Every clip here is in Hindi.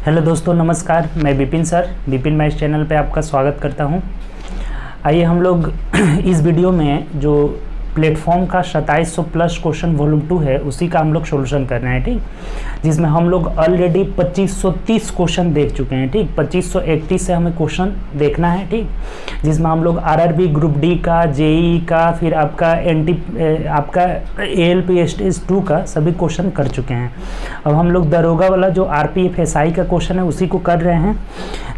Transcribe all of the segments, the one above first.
हेलो दोस्तों, नमस्कार। मैं Vipin sir, Vipin maths channel पे आपका स्वागत करता हूं। आइए हम लोग इस वीडियो में जो प्लेटफॉर्म का 2700 प्लस क्वेश्चन वॉल्यूम 2 है उसी का हम लोग सोल्यूशन कर रहे हैं, ठीक। जिसमें हम लोग ऑलरेडी 2530 क्वेश्चन देख चुके हैं, ठीक। 2531 से हमें क्वेश्चन देखना है, ठीक। जिसमें हम लोग आरआरबी ग्रुप डी का, जेई का, फिर आपका आपका एएलपी स्टेज 2 का सभी क्वेश्चन कर चुके हैं। अब हम लोग दरोगा वाला जो आरपीएफ एसआई का क्वेश्चन है उसी को कर रहे हैं,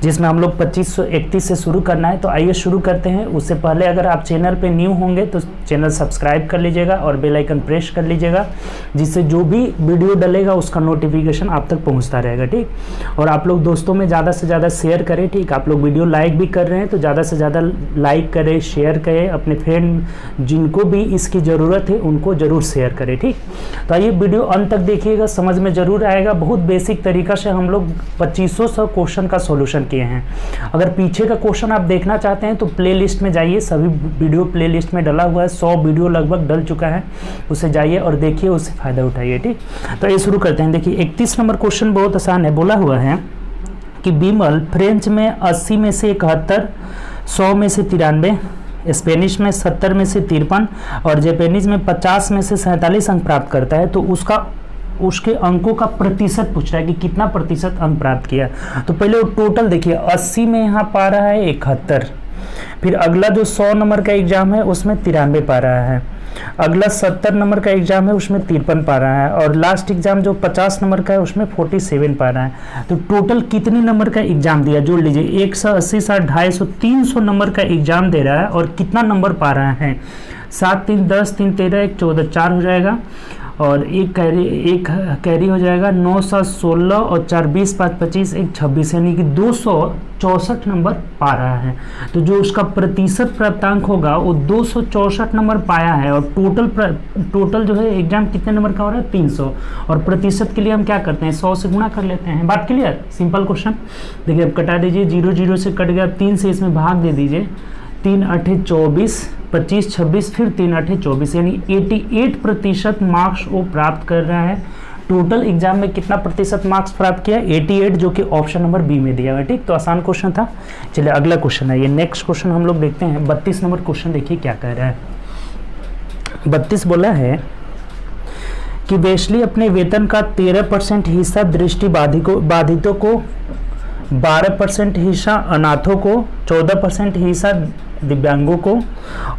जिसमें हम लोग 2531 से शुरू करना है। तो आइए शुरू करते हैं। उससे पहले अगर आप चैनल पे न्यू होंगे तो चैनल सब्सक्राइब कर लीजिएगा और बेल आइकन प्रेस कर लीजिएगा, जिससे जो भी वीडियो डलेगा उसका नोटिफिकेशन आप तक पहुंचता रहेगा, ठीक। और आप लोग दोस्तों में ज़्यादा से ज़्यादा शेयर करें, ठीक। आप लोग वीडियो लाइक भी कर रहे हैं तो ज़्यादा से ज़्यादा लाइक करें, शेयर करें, अपने फ्रेंड जिनको भी इसकी ज़रूरत है उनको ज़रूर शेयर करें, ठीक। तो आइए वीडियो अंत तक देखिएगा, समझ में ज़रूर आएगा। बहुत बेसिक तरीका से हम लोग 2500 क्वेश्चन का सॉल्यूशन किए हैं। अगर पीछे का क्वेश्चन आप देखना चाहते हैं तो प्ले लिस्ट में जाइए, सभी वीडियो प्ले लिस्ट में डला हुआ है, 100 वीडियो लगभग डल चुका है, उसे जाइए और देखिए, उससे फ़ायदा उठाइए, ठीक। तो ये शुरू करते हैं। देखिए 31 नंबर क्वेश्चन बहुत आसान है। बोला हुआ है कि बिमल फ्रेंच में 80 में से 71, 100 में से 93, स्पेनिश में 70 में से 53 और जापानीज में 50 में से 47 अंक प्राप्त करता है, तो उसके अंकों का प्रतिशत पूछ रहा है कि कितना प्रतिशत अंक प्राप्त किया। तो पहले वो टोटल देखिए, 80 में यहाँ पा रहा है 71, फिर अगला जो 100 नंबर का एग्जाम है उसमें 93 पा रहा है, अगला 70 नंबर का एग्जाम है उसमें 53 पा रहा है, और लास्ट एग्जाम जो 50 नंबर का है उसमें 47 पा रहा है। तो टोटल कितने नंबर का एग्जाम दिया, जोड़ लीजिए। 180, 60, 250, 300 नंबर का एग्जाम दे रहा है और कितना नंबर पा रहा है। 7, 3, 10, 3, 13, 1, 14, 4 हो जाएगा, और एक कैरी हो जाएगा। 9, 7, 16 और 4, 20, 5, 25, 1, 26, यानी कि 264 नंबर पा रहा है। तो जो उसका प्रतिशत प्राप्तांक होगा वो 264 नंबर पाया है। और टोटल जो है एग्जाम कितने नंबर का हो रहा है, 300। और प्रतिशत के लिए हम क्या करते हैं, 100 से गुणा कर लेते हैं। बात क्लियर, सिंपल क्वेश्चन। देखिए अब कटा दीजिए, 0, 0 से कट गया, 3 से इसमें भाग दे दीजिए। 3, 8, 24, 25, 26, फिर 3, 8, 24, यानी 88% मार्क्स वो प्राप्त कर रहा है। टोटल एग्जाम में कितना प्रतिशत मार्क्स प्राप्त किया, 88, जो कि ऑप्शन नंबर बी में दिया हुआ है, ठीक। तो आसान क्वेश्चन था। चलिए अगला क्वेश्चन है, ये नेक्स्ट क्वेश्चन हम लोग देखते हैं। 32 नंबर क्वेश्चन देखिए क्या कह रहा है। 32 बोला है कि वेस्ली अपने वेतन का 13% हिस्सा दृष्टिबाधितों को, 12% हिस्सा अनाथों को, 14% हिस्सा दिव्यांगों को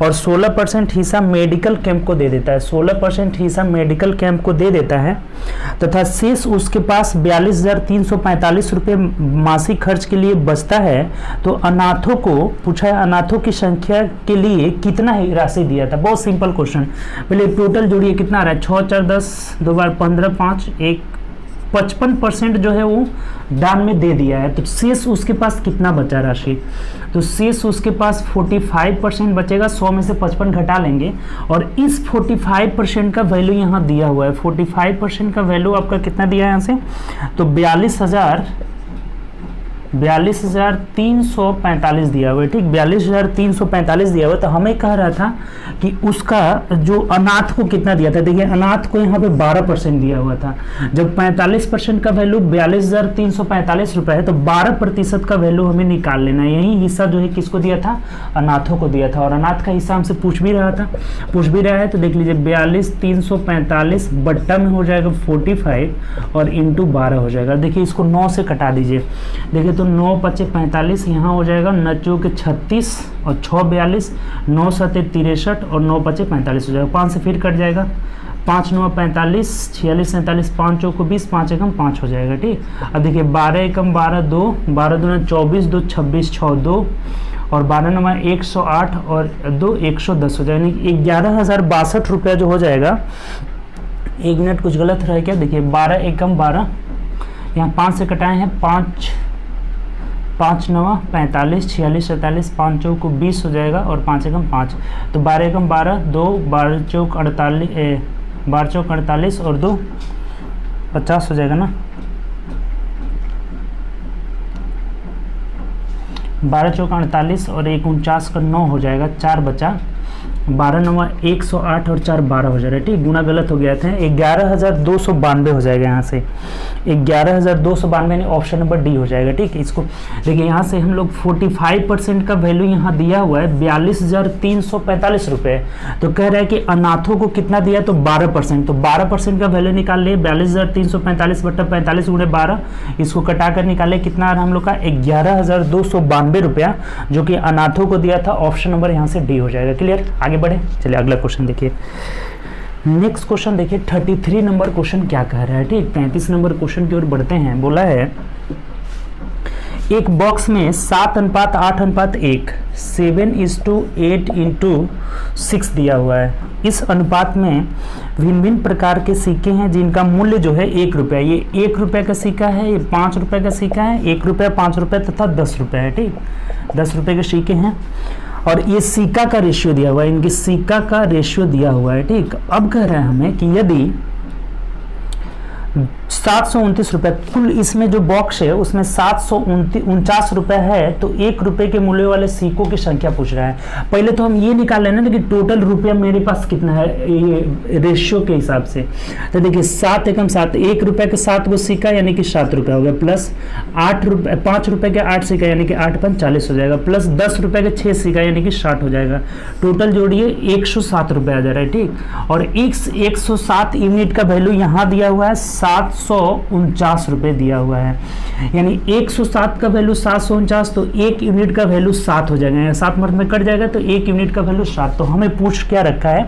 और 16% हिस्सा मेडिकल कैंप को दे देता है। 16% हिस्सा मेडिकल कैंप को दे देता है तथा शेष उसके पास 42,345 रुपये मासिक खर्च के लिए बचता है। तो अनाथों को पूछा है, अनाथों की संख्या के लिए कितना ही राशि दिया था। बहुत सिंपल क्वेश्चन। पहले टोटल जोड़िए, कितना आ रहा है, 6, 4, 10, 2 बार 15, 5, 1, 55% जो है वो दान में दे दिया है। तो शेष उसके पास कितना बचा राशि, तो शेष उसके पास 45% बचेगा। 100 में से 55 घटा लेंगे और इस 45% का वैल्यू यहाँ दिया हुआ है। 45% का वैल्यू आपका कितना दिया है यहाँ से, तो 42,345 दिया हुआ है, ठीक। 42,345 दिया हुआ है। तो हमें कह रहा था कि उसका जो अनाथ को कितना दिया था। देखिए अनाथ को यहाँ पे 12% दिया हुआ था। जब 45% का वैल्यू 42,345 रुपये है तो 12% का वैल्यू हमें निकाल लेना है। यही हिस्सा जो है किसको दिया था, अनाथों को दिया था। और अनाथ का हिस्सा हमसे पूछ भी रहा है। तो देख लीजिए 42,345 बट्टा में हो जाएगा 45 और इंटू 12 हो जाएगा। देखिए इसको 9 से कटा दीजिए। देखिए तो 9, 5, 45 यहाँ हो जाएगा, 9, 4, 36 और 6, 42, 9, 7, 63 और 9, 5, 45 हो जाएगा। 5 से फिर कट जाएगा, 5, 9, 45, 46, 47, 5, 4, 20, 5 एकम 5 हो जाएगा, ठीक। अब देखिए 12 एकम 12, 2, 12 दूना 24, 2, 26, 6, 2 और 12 नंबर 108 और 2, 110 हो जाएगा, यानी 11,062 रुपया जो हो जाएगा। 1 मिनट कुछ गलत रहा है क्या, देखिए 12 एकम 12, यहाँ 5 से कटाए हैं, 5, 9, 45, 46, 47, 5, 4, 20 हो जाएगा और 5 एकम 5, तो 12 एकम 12, 2, 12 चौक 48 और 2 50 हो जाएगा ना। 12 चौक 48 और 1 49 का 9 हो जाएगा, 4 बचा 12 नवा 108 और 4 12 हो जा रहा है, ठीक, गुना गलत हो गया था, 11,292 हो जाएगा यहाँ से, 11,292 यानी ऑप्शन नंबर डी हो जाएगा, ठीक। इसको देखिए यहाँ से हम लोग 45% का वैल्यू यहाँ दिया हुआ है 42,345 रुपये, तो कह रहा है कि अनाथों को कितना दिया, तो 12%, तो 12% का वैल्यू निकाल लिए 42,345 बटा 45 गुणे 12, इसको कटा कर निकाले कितना आ रहा हम लोग का 11,292 रुपया, जो कि अनाथों को दिया था, ऑप्शन नंबर यहाँ से डी हो जाएगा। क्लियर, आगे बढ़े, चलिए अगला क्वेश्चन देखिए। नेक्स्ट क्वेश्चन देखिए 33 नंबर क्वेश्चन क्या कह रहा है, ठीक। 35 नंबर क्वेश्चन की ओर बढ़ते हैं। बोला है एक बॉक्स में 7:8:1 7:8:6 दिया हुआ है। इस अनुपात में भिन्न भिन्न प्रकार के सिक्के हैं जिनका मूल्य जो है 1 रुपया, ये 1 रुपये का सिक्का है, ये 5 रुपये का सिक्का है, 1 रुपया, 5 रुपये तथा 10 रुपये है, ठीक। 10 रुपये के सिक्के हैं और ये सिक्का का रेशियो दिया हुआ है, इनके सिक्का का रेशियो दिया हुआ है, ठीक। अब कह रहे हैं हमें कि यदि 729 रुपये कुल इसमें जो बॉक्स है उसमें 749 रुपये है, तो 1 रुपये के मूल्य वाले सिक्कों की संख्या पूछ रहा है। पहले तो हम ये निकाल लेना कि टोटल रुपया मेरे पास कितना है ये रेशियो के हिसाब से। तो देखिए 7 एकम 7, 1 रुपये के 7 गो सिक्का यानी कि 7 रुपये हो गया, प्लस 5 रुपये के 8 सिक्का यानी कि 8 × 40 हो जाएगा, प्लस 10 रुपये के 6 सिक्का यानी कि 60 हो जाएगा। टोटल जोड़िए 107 रुपये आ जा रहा है, ठीक। और 107 यूनिट का वैल्यू यहाँ दिया हुआ है 749 रुपये दिया हुआ है, यानी 107 का वैल्यू 749, तो 1 यूनिट का वैल्यू 7 हो जाएगा, 7 मर्द में कट जाएगा तो 1 यूनिट का वैल्यू 7। तो हमें पूछ क्या रखा है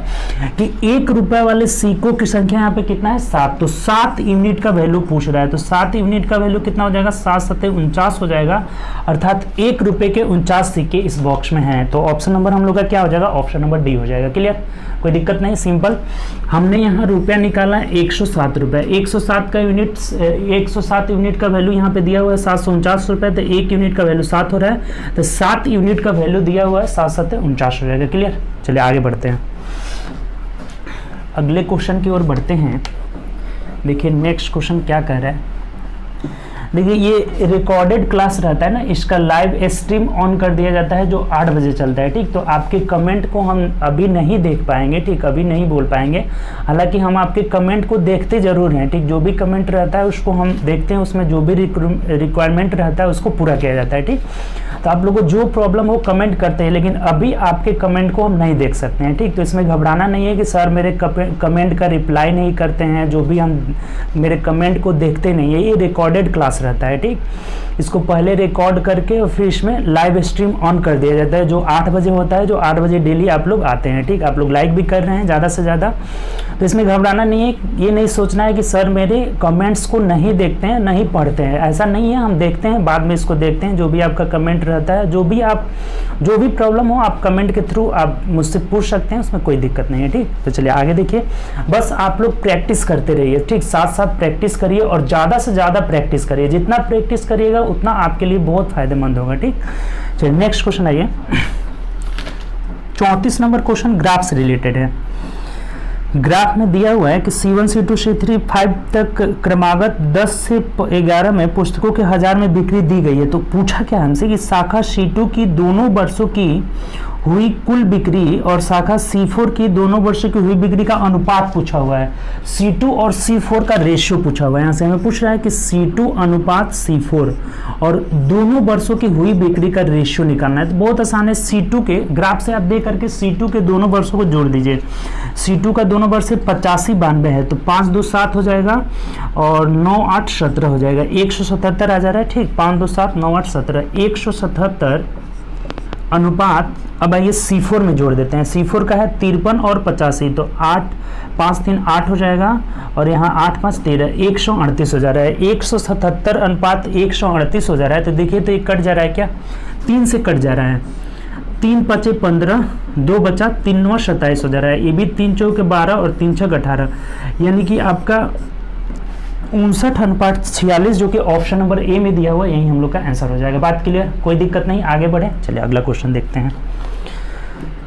कि 1 रुपये वाले सिक्कों की संख्या यहाँ पे कितना है 7, तो 7 यूनिट का वैल्यू पूछ रहा है, तो 7 यूनिट का वैल्यू कितना हो जाएगा 7 7 49 हो जाएगा, अर्थात 1 रुपये के 49 सिक्के इस बॉक्स में हैं। तो ऑप्शन नंबर हम लोग का क्या हो जाएगा, ऑप्शन नंबर डी हो जाएगा। क्लियर, कोई दिक्कत नहीं, सिंपल। हमने यहाँ रुपया निकाला 107 रुपये, 107 का यूनिट 107 यूनिट का वैल्यू यहाँ पे दिया हुआ है 749 रुपये, तो 1 यूनिट का वैल्यू 7 हो रहा है, तो 7 यूनिट का वैल्यू दिया हुआ है 7 7 49 हो जाएगा। क्लियर, चलिए आगे बढ़ते हैं, अगले क्वेश्चन की ओर बढ़ते हैं। देखिए नेक्स्ट क्वेश्चन क्या कह रहा है। देखिए ये रिकॉर्डेड क्लास रहता है ना, इसका लाइव स्ट्रीम ऑन कर दिया जाता है जो 8 बजे चलता है, ठीक। तो आपके कमेंट को हम अभी नहीं देख पाएंगे, ठीक, अभी नहीं बोल पाएंगे, हालांकि हम आपके कमेंट को देखते जरूर हैं, ठीक। जो भी कमेंट रहता है उसको हम देखते हैं, उसमें जो भी रिक्वायरमेंट रहता है उसको पूरा किया जाता है, ठीक। तो आप लोगों को जो प्रॉब्लम हो कमेंट करते हैं, लेकिन अभी आपके कमेंट को हम नहीं देख सकते हैं, ठीक। तो इसमें घबराना नहीं है कि सर मेरे कमेंट का रिप्लाई नहीं करते हैं, जो भी हम मेरे कमेंट को देखते नहीं है, ये रिकॉर्डेड क्लास रहता है, ठीक। इसको पहले रिकॉर्ड करके और फिर इसमें लाइव स्ट्रीम ऑन कर दिया जाता है जो 8 बजे होता है, जो 8 बजे डेली आप लोग आते हैं, ठीक। आप लोग लाइक भी कर रहे हैं ज़्यादा से ज़्यादा, तो इसमें घबराना नहीं है, ये नहीं सोचना है कि सर मेरे कमेंट्स को नहीं देखते हैं, नहीं पढ़ते हैं, ऐसा नहीं है। हम देखते हैं, बाद में इसको देखते हैं, जो भी आपका कमेंट रहता है, जो भी प्रॉब्लम हो आप कमेंट के थ्रू आप मुझसे पूछ सकते हैं, उसमें कोई दिक्कत नहीं है, ठीक। तो चलिए आगे देखिए, बस आप लोग प्रैक्टिस करते रहिए, ठीक, साथ साथ प्रैक्टिस करिए और ज़्यादा से ज़्यादा प्रैक्टिस करिए, जितना प्रैक्टिस करिएगा उतना आपके लिए बहुत फायदेमंद होगा, ठीक। चलिए नेक्स्ट क्वेश्चन आइए। 34 नंबर क्वेश्चन ग्राफ से रिलेटेड है। ग्राफ में दिया हुआ है कि C1 C2 C3 5 तक क्रमागत 10 से 11 में पुस्तकों के 1000 में बिक्री दी गई है। तो पूछा क्या हमसे कि शाखा C2 की दोनों वर्षों की हुई कुल बिक्री और शाखा C4 की दोनों वर्षों की हुई बिक्री का अनुपात पूछा हुआ है। C2 और C4 का रेशियो पूछा हुआ है। यहाँ से हमें पूछ रहा है कि C2 अनुपात C4 और दोनों वर्षों की हुई बिक्री का रेशियो निकालना है। तो बहुत आसान है, C2 के ग्राफ से आप देख करके C2 के दोनों वर्षों को जोड़ दीजिए। C2 का दोनों वर्ष 85 92 है, तो 5 2 7 हो जाएगा और 9 8 17 हो जाएगा, 177 आ जा रहा है, ठीक। 5 2 7 9 8 17 177 अनुपात। अब आइए C4 में जोड़ देते हैं। C4 का है 53 और 85, तो 8 5 3 8 हो जाएगा और यहाँ 8 5 13 138 हो जा रहा है। 177 अनुपात 138 हो जा रहा है। तो देखिए तो ये कट जा रहा है क्या, 3 से कट जा रहा है। 3 5 15 2 बचा 3 9 27 हो जा रहा है। ये भी 3 चौके 12 और 3 6 18, यानी कि आपका 59:46 जो कि ऑप्शन नंबर ए में दिया हुआ है, यही हम लोग का आंसर हो जाएगा। बात क्लियर, कोई दिक्कत नहीं, आगे बढ़े। चलिए अगला क्वेश्चन देखते हैं।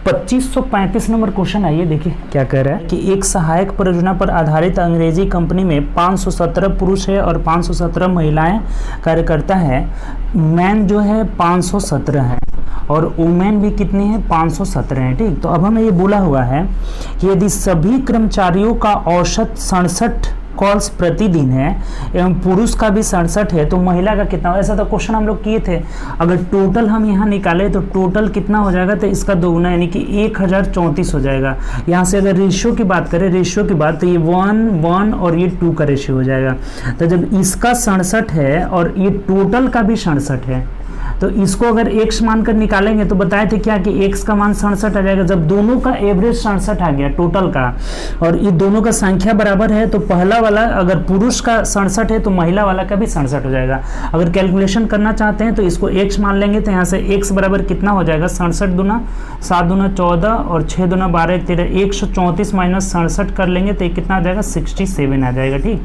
2535 नंबर क्वेश्चन आइए, देखिए क्या कह रहा है कि एक सहायक परियोजना पर आधारित अंग्रेजी कंपनी में 517 पुरुष है और 517 महिलाएं कार्यकर्ता है। मैन जो है 517 है और वुमेन भी कितनी है 517 है। ठीक, तो अब हमें ये बोला हुआ है कि यदि सभी कर्मचारियों का औसत 67 कॉल्स प्रतिदिन है एवं पुरुष का भी 67 है तो महिला का कितना हो। ऐसा तो क्वेश्चन हम लोग किए थे। अगर टोटल हम यहाँ निकाले तो टोटल कितना हो जाएगा, तो इसका दोगुना यानी कि 1034 हो जाएगा। यहाँ से अगर रेशियो की बात करें, रेशियो की बात, तो ये 1 और ये 2 का रेशियो हो जाएगा। तो जब इसका 67 है और ये टोटल का भी 67 है तो इसको अगर x मानकर निकालेंगे तो बताए थे क्या कि x का मान 67 आ जाएगा। जब दोनों का एवरेज 67 आ गया टोटल का और ये दोनों का संख्या बराबर है तो पहला वाला अगर पुरुष का 67 है तो महिला वाला का भी 67 हो जाएगा। अगर कैलकुलेशन करना चाहते हैं तो इसको x मान लेंगे तो यहाँ से x बराबर कितना हो जाएगा, 67 दूना 7 दूना 14 और 6 दूना 12 13 134 माइनस 67 कर लेंगे तो ये कितना आ जाएगा 67 आ जाएगा। ठीक,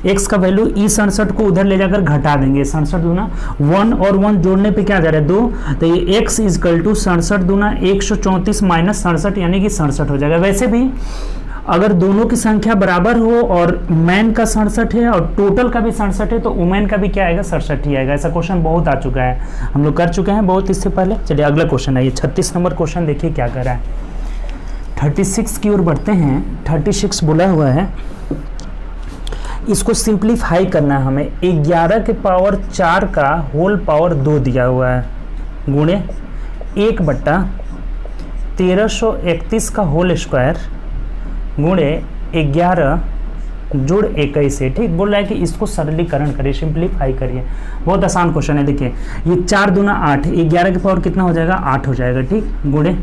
x का वैल्यू इस 67 को उधर ले जाकर घटा देंगे। 67 दूना 1 और 1 जोड़ने पे क्या आ जा रहा है 2, तो ये x इजकल टू 67 दूना 134 माइनस 67 यानी कि 67 हो जाएगा। वैसे भी अगर दोनों की संख्या बराबर हो और मैन का 67 है और टोटल का भी 67 है तो वुमेन का भी क्या आएगा 67 ही आएगा। ऐसा क्वेश्चन बहुत आ चुका है, हम लोग कर चुके हैं बहुत इससे पहले। चलिए अगला क्वेश्चन आइए, 36 नंबर क्वेश्चन देखिए क्या कर रहा है। 36 की ओर बढ़ते हैं। 36 बोला हुआ है, इसको सिंप्लीफाई करना है हमें। 11 के पावर 4 का होल पावर 2 दिया हुआ है गुणे 1/1331 का होल स्क्वायर गुणे 11 जोड़ 21 है। ठीक, बोल रहा है कि इसको सरलीकरण करिए, सिंप्लीफाई करिए। बहुत आसान क्वेश्चन है। देखिए ये 4 दूना 8, 11 के पावर कितना हो जाएगा 8 हो जाएगा। ठीक, गुणे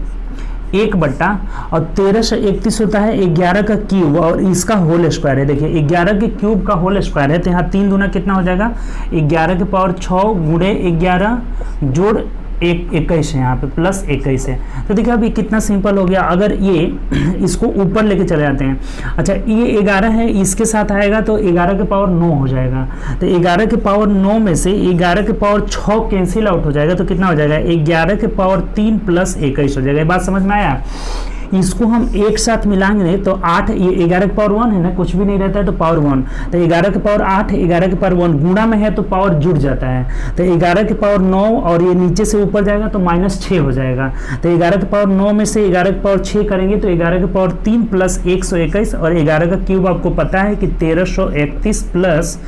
1/, और 13 से 31 होता है 11 का क्यूब और इसका होल स्क्वायर है। देखिए 11 के क्यूब का होल स्क्वायर है तो यहाँ 3 दूना कितना हो जाएगा 11 के पावर 6 गुणे 11 जोड़ 21 है, यहाँ पे प्लस 21 है। तो देखिए अभी कितना सिंपल हो गया। अगर ये इसको ऊपर लेके चले जाते हैं, अच्छा ये 11 है इसके साथ आएगा तो 11 के पावर 9 हो जाएगा। तो 11 के पावर 9 में से 11 के पावर 6 कैंसिल आउट हो जाएगा तो कितना हो जाएगा 11 के पावर 3 प्लस 21 हो जाएगा। ये बात समझ में आया। इसको हम एक साथ मिलाएंगे तो 8, ये 11 के पावर 1 है ना, कुछ भी नहीं रहता है तो पावर 1, तो 11 के पावर 8, 11 के पावर 1 गुणा में है तो पावर जुड़ जाता है। तो 11 के पावर 9 और ये नीचे से ऊपर जाएगा तो -6 हो जाएगा। तो 11 के पावर 9 में से 11 के पावर 6 करेंगे तो 11 के पावर 3 प्लस 121 और 11 का क्यूब आपको पता है कि 1331 प्लस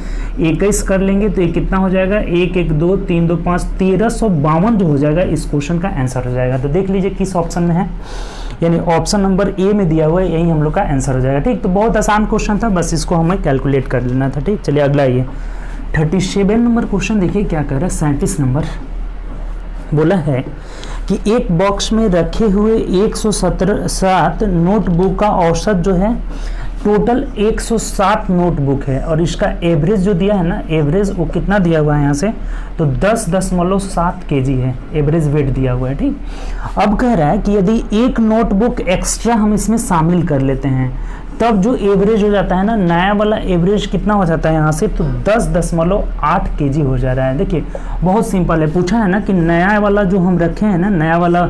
21 कर लेंगे तो ये कितना हो जाएगा 1 1 2 3 2 5 1352 जो हो जाएगा इस क्वेश्चन का आंसर हो जाएगा। तो देख लीजिए किस ऑप्शन में है, यानी ऑप्शन नंबर ए में दिया हुआ है, यही हम लोग का आंसर हो जाएगा। ठीक, तो बहुत आसान क्वेश्चन था, बस इसको हमें कैलकुलेट कर लेना था। ठीक, चलिए अगला ये 37 नंबर क्वेश्चन देखिए क्या कह रहा है। 37 नंबर बोला है कि एक बॉक्स में रखे हुए 117 नोटबुक का औसत जो है टोटल 107 नोटबुक है और इसका एवरेज जो दिया है ना, एवरेज वो कितना दिया हुआ है यहाँ से तो 10.7 kg है, एवरेज वेट दिया हुआ है। ठीक, अब कह रहा है कि यदि एक नोटबुक एक्स्ट्रा हम इसमें शामिल कर लेते हैं तब जो एवरेज हो जाता है ना, नया वाला एवरेज कितना हो जाता है यहाँ से तो 10.8 kg हो जा रहा है। देखिए बहुत सिंपल है, पूछा है ना कि नया वाला जो हम रखे हैं ना, नया वाला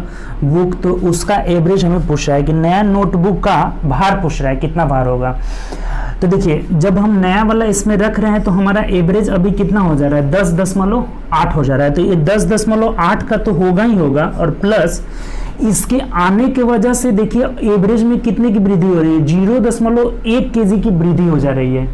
बुक, तो उसका एवरेज हमें पूछ रहा है कि नया नोटबुक का भार पूछ रहा है कितना भार होगा। तो देखिए जब हम नया वाला इसमें रख रहे हैं तो हमारा एवरेज अभी कितना हो जा रहा है 10.8 हो जा रहा है। तो ये 10.8 का तो होगा ही होगा और प्लस इसके आने की वजह से देखिए एवरेज में कितने की वृद्धि हो रही है 0.1 kg की वृद्धि हो जा रही है।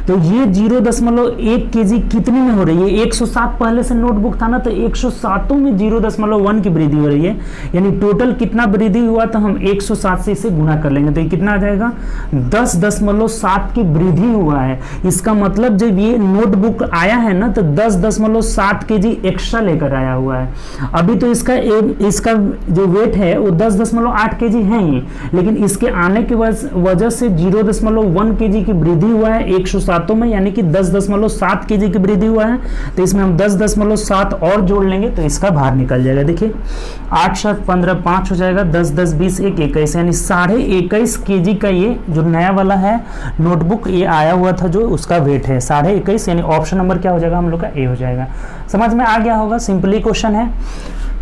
तो ये 0.1 kg कितने में हो रही है 107 पहले से नोटबुक था ना, तो 107 में 0.1 की वृद्धि हो रही है, यानी टोटल कितना वृद्धि हुआ तो हम 107 से इसे गुणा कर लेंगे तो ये कितना आ जाएगा 10.7 की वृद्धि हुआ है। इसका मतलब जब ये नोटबुक आया है ना तो 10.7 kg एक्स्ट्रा लेकर आया हुआ है। अभी तो इसका जो वेट है वो 10.8 kg है ही, लेकिन इसके आने की वजह से 0.1 kg की वृद्धि हुआ है 107 में, यानी कि 10.7 kg की वृद्धि हुआ है। तो इसमें हम 10.7 और जोड़ लेंगे तो इसका भार निकल जाएगा। देखिए 8 7 15 5 हो जाएगा, 10 10 20 1 21, यानी 21.5 kg का ये जो नया वाला है नोटबुक ये आया हुआ था जो उसका वेट है 21.5, यानी ऑप्शन नंबर क्या हो जाएगा हम लोग का ए हो जाएगा। समझ में आ गया होगा, सिंपली क्वेश्चन है।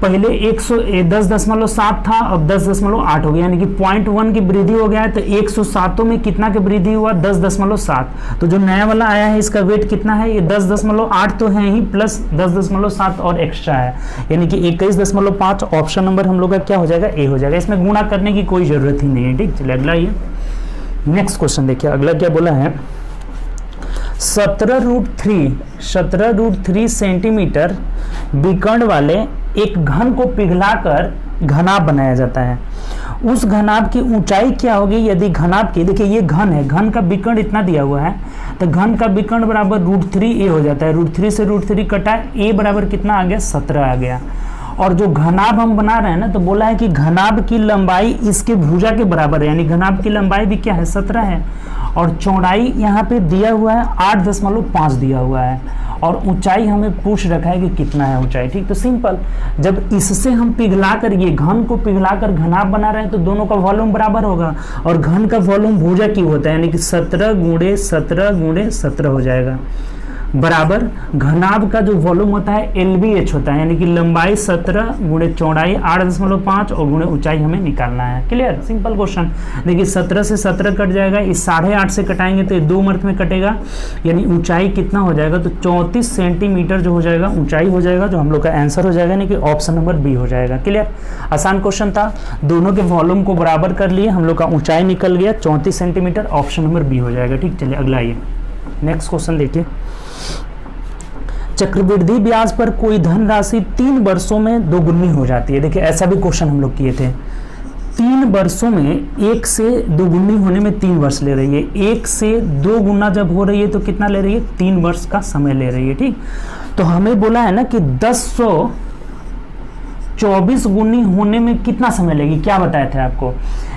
पहले 110.7 था, अब 10.8 हो गया, यानी कि 0.1 की वृद्धि हो गया है। तो 107 में कितना की वृद्धि हुआ? 10.7। तो जो नया वाला आया है इसका वेट कितना है? ये 10.8 तो है ही, प्लस 10.7 और एक्स्ट्रा है, यानी कि 21.5। ऑप्शन नंबर हम लोग का क्या हो जाएगा? ए हो जाएगा। इसमें गुणा करने की कोई जरूरत ही नहीं है। ठीक, चलिए अगला ये नेक्स्ट क्वेश्चन देखिए। अगला क्या बोला है? 17√3 सेंटीमीटर विकर्ण वाले एक घन को पिघलाकर घनाभ बनाया जाता है। उस घनाभ की ऊंचाई क्या होगी यदि घनाभ की, देखिए ये घन है, घन का विकर्ण इतना दिया हुआ है, तो घन का विकर्ण बराबर √3a हो जाता है। √3 से √3 कटा, a बराबर कितना आ गया? 17 आ गया। और जो घनाभ हम बना रहे हैं ना, तो बोला है कि घनाभ की लंबाई इसके भुजा के बराबर है, यानी घनाभ की लंबाई भी क्या है? 17 है। और चौड़ाई यहाँ पे दिया हुआ है 8.5 दिया हुआ है, और ऊंचाई हमें पूछ रखा है कि कितना है ऊंचाई। ठीक, तो सिंपल, जब इससे हम पिघलाकर, ये घन को पिघलाकर घनाभ बना रहे हैं, तो दोनों का वॉल्यूम बराबर होगा, और घन का वॉल्यूम भुजा क्यों होता है, यानी कि 17 × 17 × 17 हो जाएगा, बराबर घनाभ का जो वॉल्यूम होता है LBH होता है, यानी कि लंबाई 17 × चौड़ाई 8.5 और गुणे ऊंचाई हमें निकालना है। Clear, simple question. देखिए 17 से 17 कट जाएगा, इस 8.5 से कटाएंगे तो ये 2 मर्थ में कटेगा, यानी ऊंचाई कितना हो जाएगा? तो 34 सेंटीमीटर जो हो जाएगा ऊंचाई हो जाएगा, जो हम लोग का आंसर हो जाएगा, यानी कि ऑप्शन नंबर बी हो जाएगा। क्लियर, आसान क्वेश्चन था, दोनों के वॉल्यूम को बराबर कर लिए, हम लोग का ऊंचाई निकल गया 34 सेंटीमीटर, ऑप्शन नंबर बी हो जाएगा। ठीक, चलिए अगला आइए नेक्स्ट क्वेश्चन देखिए। चक्रवृद्धि ब्याज पर कोई धनराशि 3 वर्षों में दोगुनी हो जाती है। देखिए ऐसा भी क्वेश्चन हम लोग किए थे। 3 वर्षों में 1 से दोगुनी होने में 3 वर्ष ले रही है, 1 से 2 गुना जब हो रही है तो कितना ले रही है? 3 वर्ष का समय ले रही है। ठीक, तो हमें बोला है ना कि 1024 गुनी होने में कितना समय लगेगी? क्या बताए थे आपको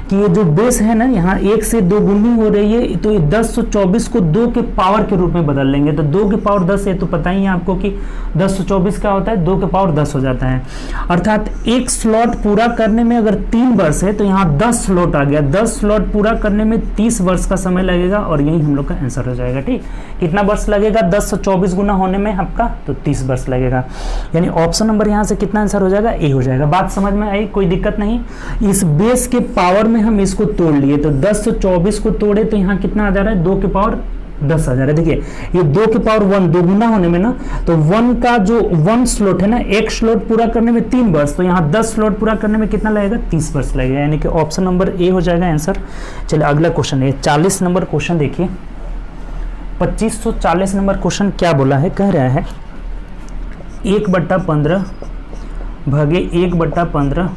कि ये जो बेस है ना, यहाँ 1 से 2 गुनी हो रही है, तो ये 1024 को 2 के पावर के रूप में बदल लेंगे। तो 2 के पावर 10 है, तो पता ही है आपको कि 1024 क्या होता है? 2 के पावर 10 हो जाता है। अर्थात एक स्लॉट पूरा करने में अगर 3 वर्ष है, तो यहाँ 10 स्लॉट आ गया, 10 स्लॉट पूरा करने में 30 वर्ष का समय लगेगा, और यही हम लोग का आंसर हो जाएगा। ठीक, कितना वर्ष लगेगा? 1024 गुना होने में आपका, तो 30 वर्ष लगेगा, यानी ऑप्शन नंबर यहाँ से कितना आंसर हो जाएगा? ए हो जाएगा। बात समझ में आई? कोई दिक्कत नहीं। इस बेस के पावर में हम इसको तोड़ लिए, तो 1024 को तोड़े तो यहाँ कितना आ जा रहा है? 2 के पावर 10 आ जा रहा है। देखिए ये 2 के पावर 1 दोगुना होने में ना, तो 1 का जो 1 स्लॉट है ना, एक स्लॉट पूरा करने में 3 वर्ष, तो यहाँ 10 स्लॉट पूरा करने में कितना लगेगा? 30 वर्ष लगेगा, यानी कि ऑप्शन नंबर ए हो जाएगा आंसर। चलिए अगला क्वेश्चन है 40 नंबर क्वेश्चन देखिए। 2540 नंबर क्वेश्चन क्या बोला है? कह रहा है 1/15 भागे 1/15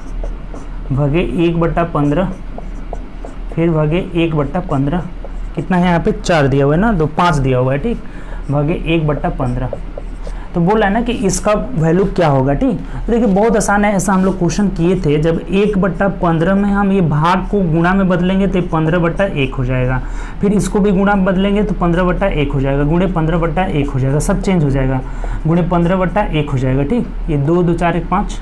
भागे 1/15 फिर भागे 1/15, कितना है यहाँ पे? 4 दिया हुआ है ना, तो 5 दिया हुआ है। ठीक, भागे 1/15, तो बोला है ना कि इसका वैल्यू क्या होगा। ठीक, तो देखिए बहुत आसान है, ऐसा हम लोग क्वेश्चन किए थे। जब 1/15 में हम ये भाग को गुणा में बदलेंगे तो 15/1 हो जाएगा, फिर इसको भी गुणा में बदलेंगे तो 15/1 हो जाएगा, गुणे 15/1 हो जाएगा, सब चेंज हो जाएगा, गुणे 15/1 हो जाएगा। ठीक, ये 2 2 4 1 5,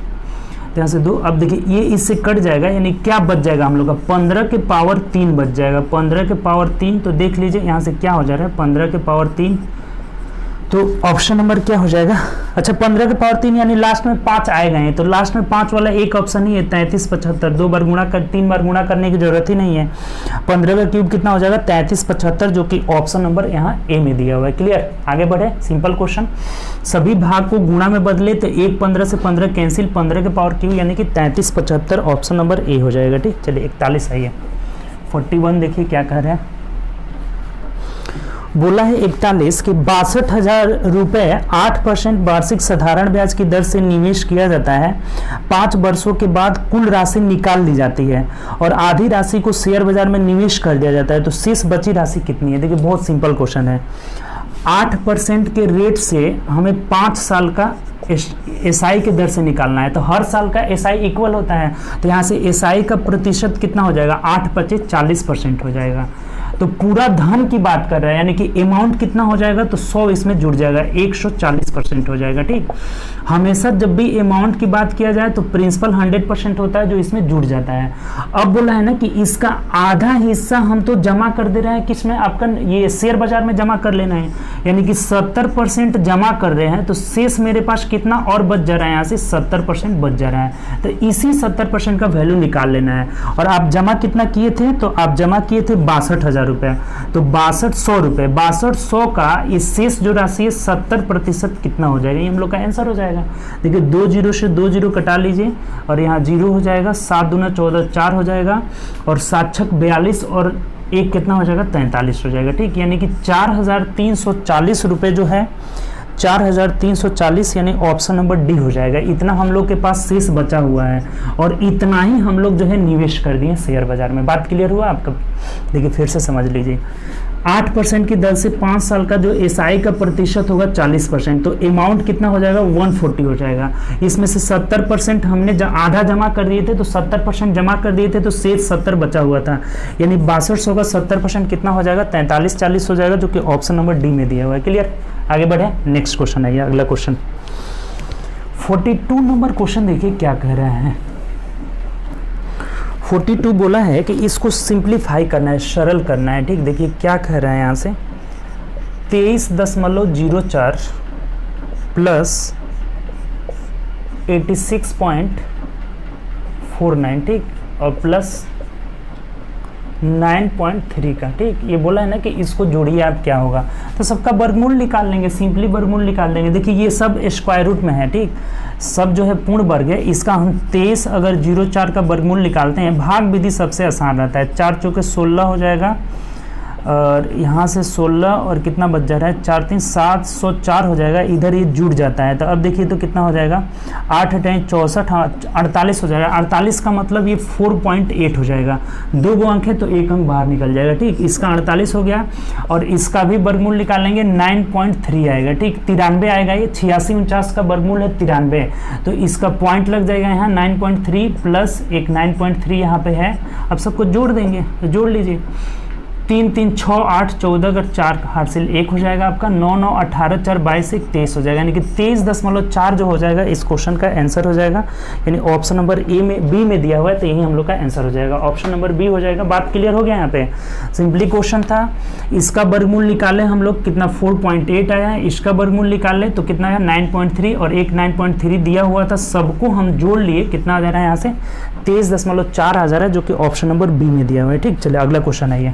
तो यहाँ से 2। अब देखिए ये इससे कट जाएगा, यानी क्या बच जाएगा हम लोग का? 15 के पावर 3 बच जाएगा, 15 के पावर 3। तो देख लीजिए यहाँ से क्या हो जा रहा है? 15 के पावर 3, तो ऑप्शन नंबर क्या हो जाएगा? अच्छा 15 के पावर 3 यानी लास्ट में 5 आएगा ही, तो लास्ट में 5 वाला एक ऑप्शन ही है 3375। 2 बार गुणा कर 3 बार गुणा करने की जरूरत ही नहीं है। 15 का क्यूब कितना हो जाएगा? 3375, जो कि ऑप्शन नंबर यहाँ ए में दिया हुआ है। क्लियर, आगे बढ़े। सिंपल क्वेश्चन, सभी भाग को गुणा में बदले तो 1 15 से 15 कैंसिल, 15 के पावर क्यूब यानी कि 3375, ऑप्शन नंबर ए हो जाएगा। ठीक, चलिए 41 आइए। 41 देखिए क्या कह रहे हैं। बोला है 41 कि 62,000 रुपये 8% वार्षिक साधारण ब्याज की दर से निवेश किया जाता है। 5 वर्षों के बाद कुल राशि निकाल ली जाती है और आधी राशि को शेयर बाजार में निवेश कर दिया जाता है, तो शेष बची राशि कितनी है? देखिए बहुत सिंपल क्वेश्चन है। 8% के रेट से हमें 5 साल का एसआई के दर से निकालना है, तो हर साल का एसआई इक्वल होता है, तो यहाँ से एसआई का प्रतिशत कितना हो जाएगा? 8 × 25 40% हो जाएगा। तो पूरा धन की बात कर रहा है, यानी कि अमाउंट कितना हो जाएगा, तो 100 इसमें जुड़ जाएगा, 140% हो जाएगा। ठीक, हमेशा जब भी अमाउंट की बात किया जाए तो प्रिंसिपल 100% होता है जो इसमें जुड़ जाता है। अब बोला है ना कि इसका आधा हिस्सा हम तो जमा कर दे रहे हैं, किसमें, आपका ये शेयर बाजार में जमा कर लेना है, यानी कि 70% जमा कर रहे हैं, तो शेष मेरे पास कितना और बच जा रहा है, यहाँ से 70% बच जा रहा है। तो इसी 70% का वैल्यू निकाल लेना है। और आप जमा कितना किए थे, तो आप जमा किए थे 62,000 रुपये, तो 6200 रुपये, 6200 का इस शेष जो राशि है 70% कितना हो जाएगा, ये हम लोग का आंसर हो जाएगा। देखिए 2 जीरो से 2 जीरो कटा लीजिए और यहाँ 0 हो जाएगा, 7 दूना 14, 4 हो जाएगा, और 7 छक 42 और 1 कितना हो जाएगा, 43 हो जाएगा। ठीक, यानी कि 4340 रुपये जो है, 4340 यानी ऑप्शन नंबर डी हो जाएगा। इतना हम लोग के पास शेष बचा हुआ है और इतना ही हम लोग जो है निवेश कर दिए शेयर बाजार में। बात क्लियर हुआ आपका? देखिए फिर से समझ लीजिए, 8% की दर से 5 साल का जो एसआई का प्रतिशत होगा 40%, तो अमाउंट कितना हो जाएगा, 140 हो जाएगा। इसमें से 70% हमने आधा जमा कर दिए थे, तो 70% जमा कर दिए थे, तो शेष 70 बचा हुआ था, यानी 6200 का 70% कितना हो जाएगा, 4340 हो जाएगा, जो कि ऑप्शन नंबर डी में दिया हुआ है। क्लियर? आगे बढ़े, नेक्स्ट क्वेश्चन है, अगला क्वेश्चन 42 नंबर क्वेश्चन देखिए क्या कह रहा है। 42 बोला है कि इसको सिंप्लीफाई करना है, सरल करना है। ठीक, देखिए क्या कह रहा है यहाँ से, 23.04 प्लस 86.49, ठीक, और प्लस 9.3 का। ठीक, ये बोला है ना कि इसको जोड़िए आप, क्या होगा, तो सबका वर्गमूल निकाल लेंगे, सिंपली वर्गमूल निकाल लेंगे। देखिए ये सब स्क्वायर रूट में है, ठीक, सब जो है पूर्ण वर्ग है। इसका हम 23 अगर 04 का वर्गमूल निकालते हैं, भाग विधि सबसे आसान रहता है, 4 चौके 16 हो जाएगा, और यहाँ से 16 और कितना बच जा रहा है, 4 3 704 हो जाएगा, इधर ये जुड़ जाता है। तो अब देखिए तो कितना हो जाएगा, 8 8 64, 48 हो जाएगा। 48 का मतलब ये 4.8 हो जाएगा, 2 गो अंक है तो 1 अंक बाहर निकल जाएगा। ठीक, इसका 48 हो गया, और इसका भी वर्गमूल निकालेंगे, 9.3 आएगा। ठीक, 93 आएगा, ये 86 49 का वर्गमूल है 93, तो इसका पॉइंट लग जाएगा यहाँ 9.3 प्लस एक 9.3 यहाँ पे है। अब सबको जोड़ देंगे, तो जोड़ लीजिए, 3 3 6 8 14, अगर 4 हासिल 1 हो जाएगा आपका, 9 9 18 4 22 1 23 हो जाएगा, यानी कि 23.4 जो हो जाएगा इस क्वेश्चन का आंसर हो जाएगा। यानी ऑप्शन नंबर ए में, बी में दिया हुआ है, तो यही हम लोग का आंसर हो जाएगा, ऑप्शन नंबर बी हो जाएगा। बात क्लियर हो गया? यहाँ पे सिंपली क्वेश्चन था, इसका वर्गमूल निकाले हम लोग, कितना 4.8 आया, इसका वर्गमूल निकाले तो कितना आया 9.3, और एक 9.3 दिया हुआ था, सबको हम जोड़ लिए, कितना आ जा रहा है यहाँ से 23.4 आ जा रहा है, जो कि ऑप्शन नंबर बी में दिया हुआ है। ठीक, चलिए अगला क्वेश्चन है ये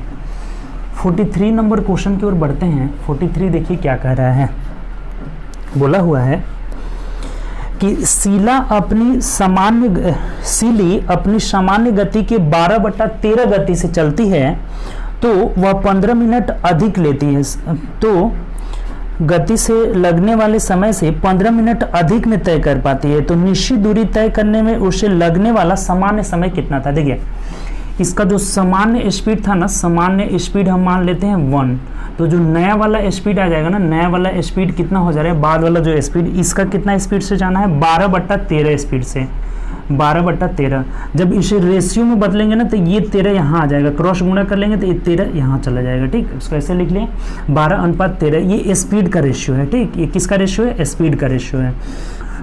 43 नंबर क्वेश्चन की ओर बढ़ते हैं। 43 देखिए क्या कह रहा है, बोला हुआ है कि सीली अपनी सामान्य गति के 12/13 गति से चलती है, तो वह 15 मिनट अधिक लेती है, तो गति से लगने वाले समय से 15 मिनट अधिक में तय कर पाती है, तो निश्चित दूरी तय करने में उसे लगने वाला सामान्य समय कितना था। देखिए इसका जो सामान्य स्पीड था ना, सामान्य स्पीड हम मान लेते हैं 1, तो जो नया वाला स्पीड आ जाएगा ना, नया वाला स्पीड कितना हो जा रहा है, बाद वाला जो स्पीड, इसका कितना स्पीड से जाना है, 12/13 स्पीड से, 12/13। जब इसे रेशियो में बदलेंगे ना, तो ये 13 यहाँ आ जाएगा, क्रॉस गुणा कर लेंगे तो ये 13 यहाँ चला जाएगा। ठीक, इसको ऐसे लिख लिए 12:13, ये स्पीड का रेशियो है। ठीक, ये किसका रेशियो है, स्पीड का रेशियो है।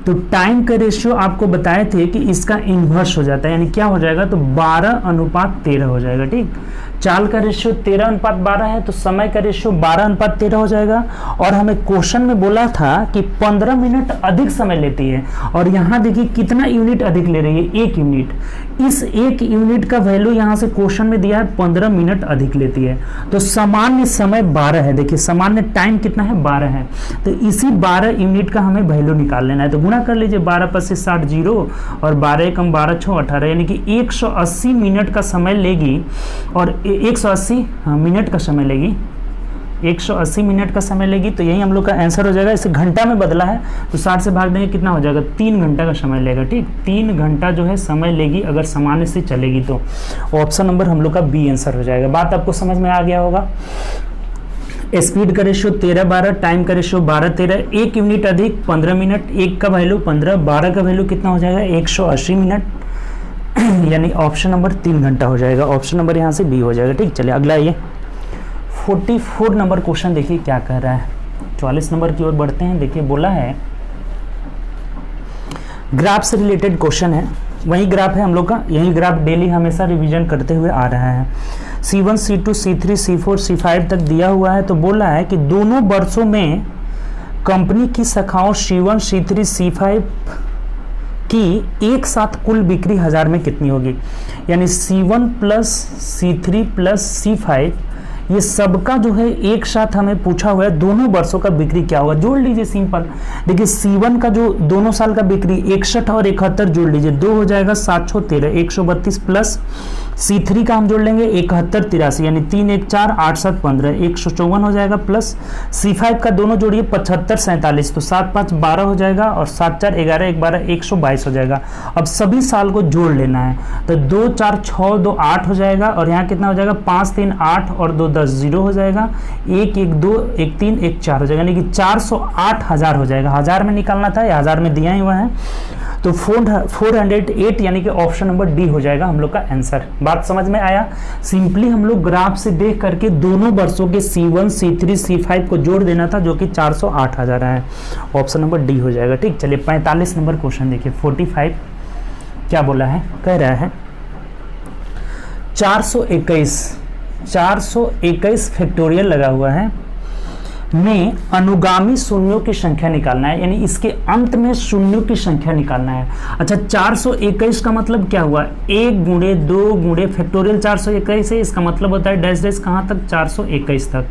तो टाइम का रेशियो आपको बताए थे कि इसका इन्वर्स हो जाता है, यानी क्या हो जाएगा, तो 12:13 हो जाएगा। ठीक, चाल का रेशियो 13:12 है, तो समय का रेशियो 12:13 हो जाएगा। और हमें क्वेश्चन में बोला था कि 15 मिनट अधिक समय लेती है, और यहाँ देखिए कितना यूनिट अधिक ले रही है, 1 यूनिट। इस 1 यूनिट का वैल्यू यहाँ से क्वेश्चन में दिया है 15 मिनट अधिक लेती है, तो सामान्य समय 12 है। देखिए सामान्य टाइम कितना है, 12 है, तो इसी 12 यूनिट का हमें वैल्यू निकाल लेना है। तो गुणा कर लीजिए, 12 + 60 0, और 12 × 12 6 18, यानी कि 180 मिनट का समय लेगी, और 180 मिनट का समय लेगी, 180 मिनट का समय लेगी। तो यही हम लोग का आंसर हो जाएगा। इसे घंटा में बदला है तो 60 से भाग देंगे, कितना हो जाएगा, 3 घंटा का समय लेगा। ठीक, 3 घंटा जो है समय लेगी अगर सामान्य से चलेगी, तो ऑप्शन नंबर हम लोग का बी आंसर हो जाएगा। बात आपको समझ में आ गया होगा। स्पीड का रेशियो 13:12, टाइम का रेशियो 12:13, 1 यूनिट अधिक 15 मिनट, 1 का वैल्यू 15, 12 का वैल्यू कितना हो जाएगा, 180 मिनट, यानी ऑप्शन नंबर 3 घंटा हो जाएगा। ऑप्शन नंबर यहाँ से बी हो जाएगा। ठीक, चलिए अगला ये 44 नंबर क्वेश्चन देखिए क्या कह रहा है। 44 नंबर की ओर बढ़ते हैं। देखिए बोला है, ग्राफ से रिलेटेड क्वेश्चन है, वही ग्राफ है हम लोग का, यही ग्राफ डेली हमेशा रिवीजन करते हुए आ रहा है। C1, C2, C3, C4, C5 तक दिया हुआ है। तो बोला है कि दोनों वर्षों में कंपनी की शाखाओं C1, C3, C5 की एक साथ कुल बिक्री 1000 में कितनी होगी। यानी C1 plus C3 plus C5 ये सबका जो है एक साथ हमें पूछा हुआ है, दोनों वर्षों का बिक्री क्या होगा। जोड़ लीजिए सिंपल। देखिए C1 का जो दोनों साल का बिक्री 61 और 71 जोड़ लीजिए, 2 हो जाएगा 7 6 13 132 प्लस C3 का हम जोड़ लेंगे 71 83 यानी 3 1 4 8 7 15 154 हो जाएगा, प्लस C5 का दोनों जोड़िए 75 47 तो 7 5 12 हो जाएगा और 7 4 11 1 12 122 हो जाएगा। अब सभी साल को जोड़ लेना है तो 2 4 6 2 8 हो जाएगा और यहाँ कितना हो जाएगा 5 3 8 और 2 10 0 हो जाएगा, 1 1 2 1 3 1 4 हो जाएगा, यानी कि 408,000 हो जाएगा। 1000 में निकालना था या 1000 में दिया ही हुआ है तो 408 यानी कि ऑप्शन नंबर डी हो जाएगा हम लोग का आंसर। बात समझ में आया। सिंपली हम लोग ग्राफ से देख करके दोनों वर्षों के C1 C3 C5 को जोड़ देना था जो कि 408,000 है। ऑप्शन नंबर डी हो जाएगा। ठीक, चलिए 45 नंबर क्वेश्चन देखिए। 45 क्या बोला है, कह रहा है 421 फैक्टोरियल लगा हुआ है में अनुगामी शून्यों की संख्या निकालना है, यानी इसके अंत में शून्यों की संख्या निकालना है। अच्छा 421 का मतलब क्या हुआ, 1 गुणे 2 गुणे फैक्टोरियल 421 है, इसका मतलब होता है डैश डैश कहाँ तक 421 तक।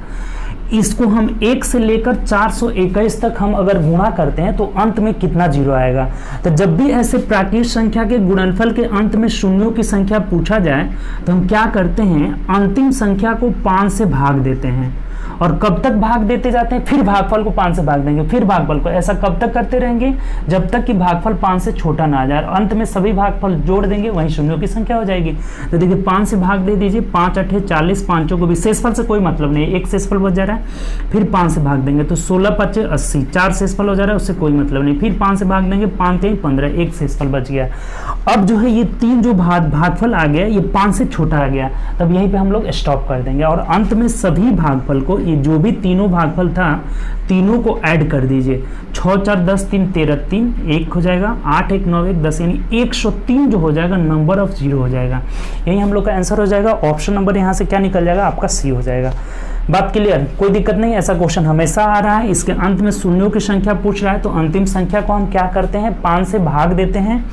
इसको हम 1 से लेकर 421 तक हम अगर गुणा करते हैं तो अंत में कितना जीरो आएगा। तो जब भी ऐसे प्राकृत संख्या के गुणनफल के अंत में शून्यों की संख्या पूछा जाए तो हम क्या करते हैं, अंतिम संख्या को 5 से भाग देते हैं और कब तक भाग देते जाते हैं, फिर भागफल को 5 से भाग देंगे, फिर भागफल को, ऐसा कब तक करते रहेंगे जब तक कि भागफल 5 से छोटा ना आ जाए। अंत में सभी भागफल जोड़ देंगे, वहीं शून्यों की संख्या हो जाएगी। तो देखिए 5 से भाग दे दीजिए, 5 8 40, पांचों को भी शेषफल से कोई मतलब नहीं, एक शेषफल बच जा रहा है, फिर 5 से भाग देंगे तो 16 5 80, 4 शेषफल हो जा रहा है, उससे कोई मतलब नहीं, फिर 5 से भाग देंगे, 5 3 15, एक शेषफल बच गया। अब जो है ये 3 जो भागफल आ गया ये 5 से छोटा आ गया, तब यहीं पे हम लोग स्टॉप कर देंगे और अंत में सभी भागफल को, ये जो भी तीनों भागफल था तीनों को ऐड कर दीजिए। 6 4 10 3 13 3 1 हो जाएगा, 8 1 9 1 10 यानी 103 जो हो जाएगा नंबर ऑफ जीरो हो जाएगा। यही हम लोग का आंसर हो जाएगा। ऑप्शन नंबर यहाँ से क्या निकल जाएगा आपका सी हो जाएगा। बात क्लियर, कोई दिक्कत नहीं, ऐसा क्वेश्चन हमेशा आ रहा है। इसके अंत में शून्यों की संख्या पूछ रहा है तो अंतिम संख्या को हम क्या करते हैं, 5 से भाग देते हैं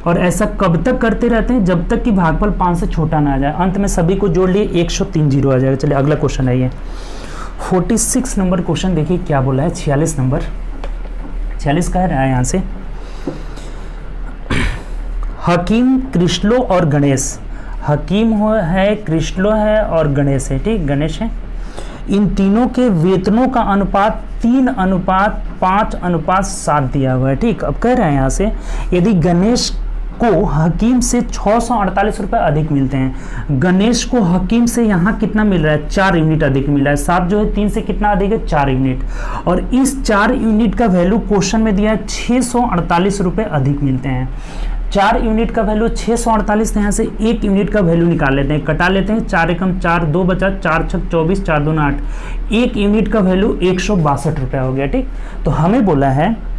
और ऐसा कब तक करते रहते हैं जब तक कि भागफल 5 से छोटा ना आ जाए। अंत में सभी को जोड़ लिए 103 जीरो आ जाएगा। चलिए अगला क्वेश्चन आइए 46 नंबर क्वेश्चन देखिए क्या बोला है। 46 नंबर 46 कह रहा है यहाँ से, हकीम, कृष्णो और गणेश, हकीम है, कृष्णो है और गणेश है, ठीक, गणेश है, इन तीनों के वेतनों का अनुपात 3:5:7 दिया हुआ है। ठीक, अब कह रहे हैं यहाँ से यदि गणेश को हकीम से 648 रुपये अधिक मिलते हैं, गणेश को हकीम से यहाँ कितना मिल रहा है, 4 यूनिट अधिक मिल रहा है, 7 जो है 3 से कितना अधिक है, 4 यूनिट, और इस 4 यूनिट का वैल्यू क्वेश्चन में दिया है 648 रुपये अधिक मिलते हैं। 4 यूनिट का वैल्यू 648, यहाँ से 1 यूनिट का वैल्यू निकाल लेते हैं, कटा लेते हैं, 4 एकम 4, 2 बचा, 4 छक 24, 4 दूना 8, 1 यूनिट का वैल्यू 162 रुपया हो गया। ठीक, तो हमें बोला है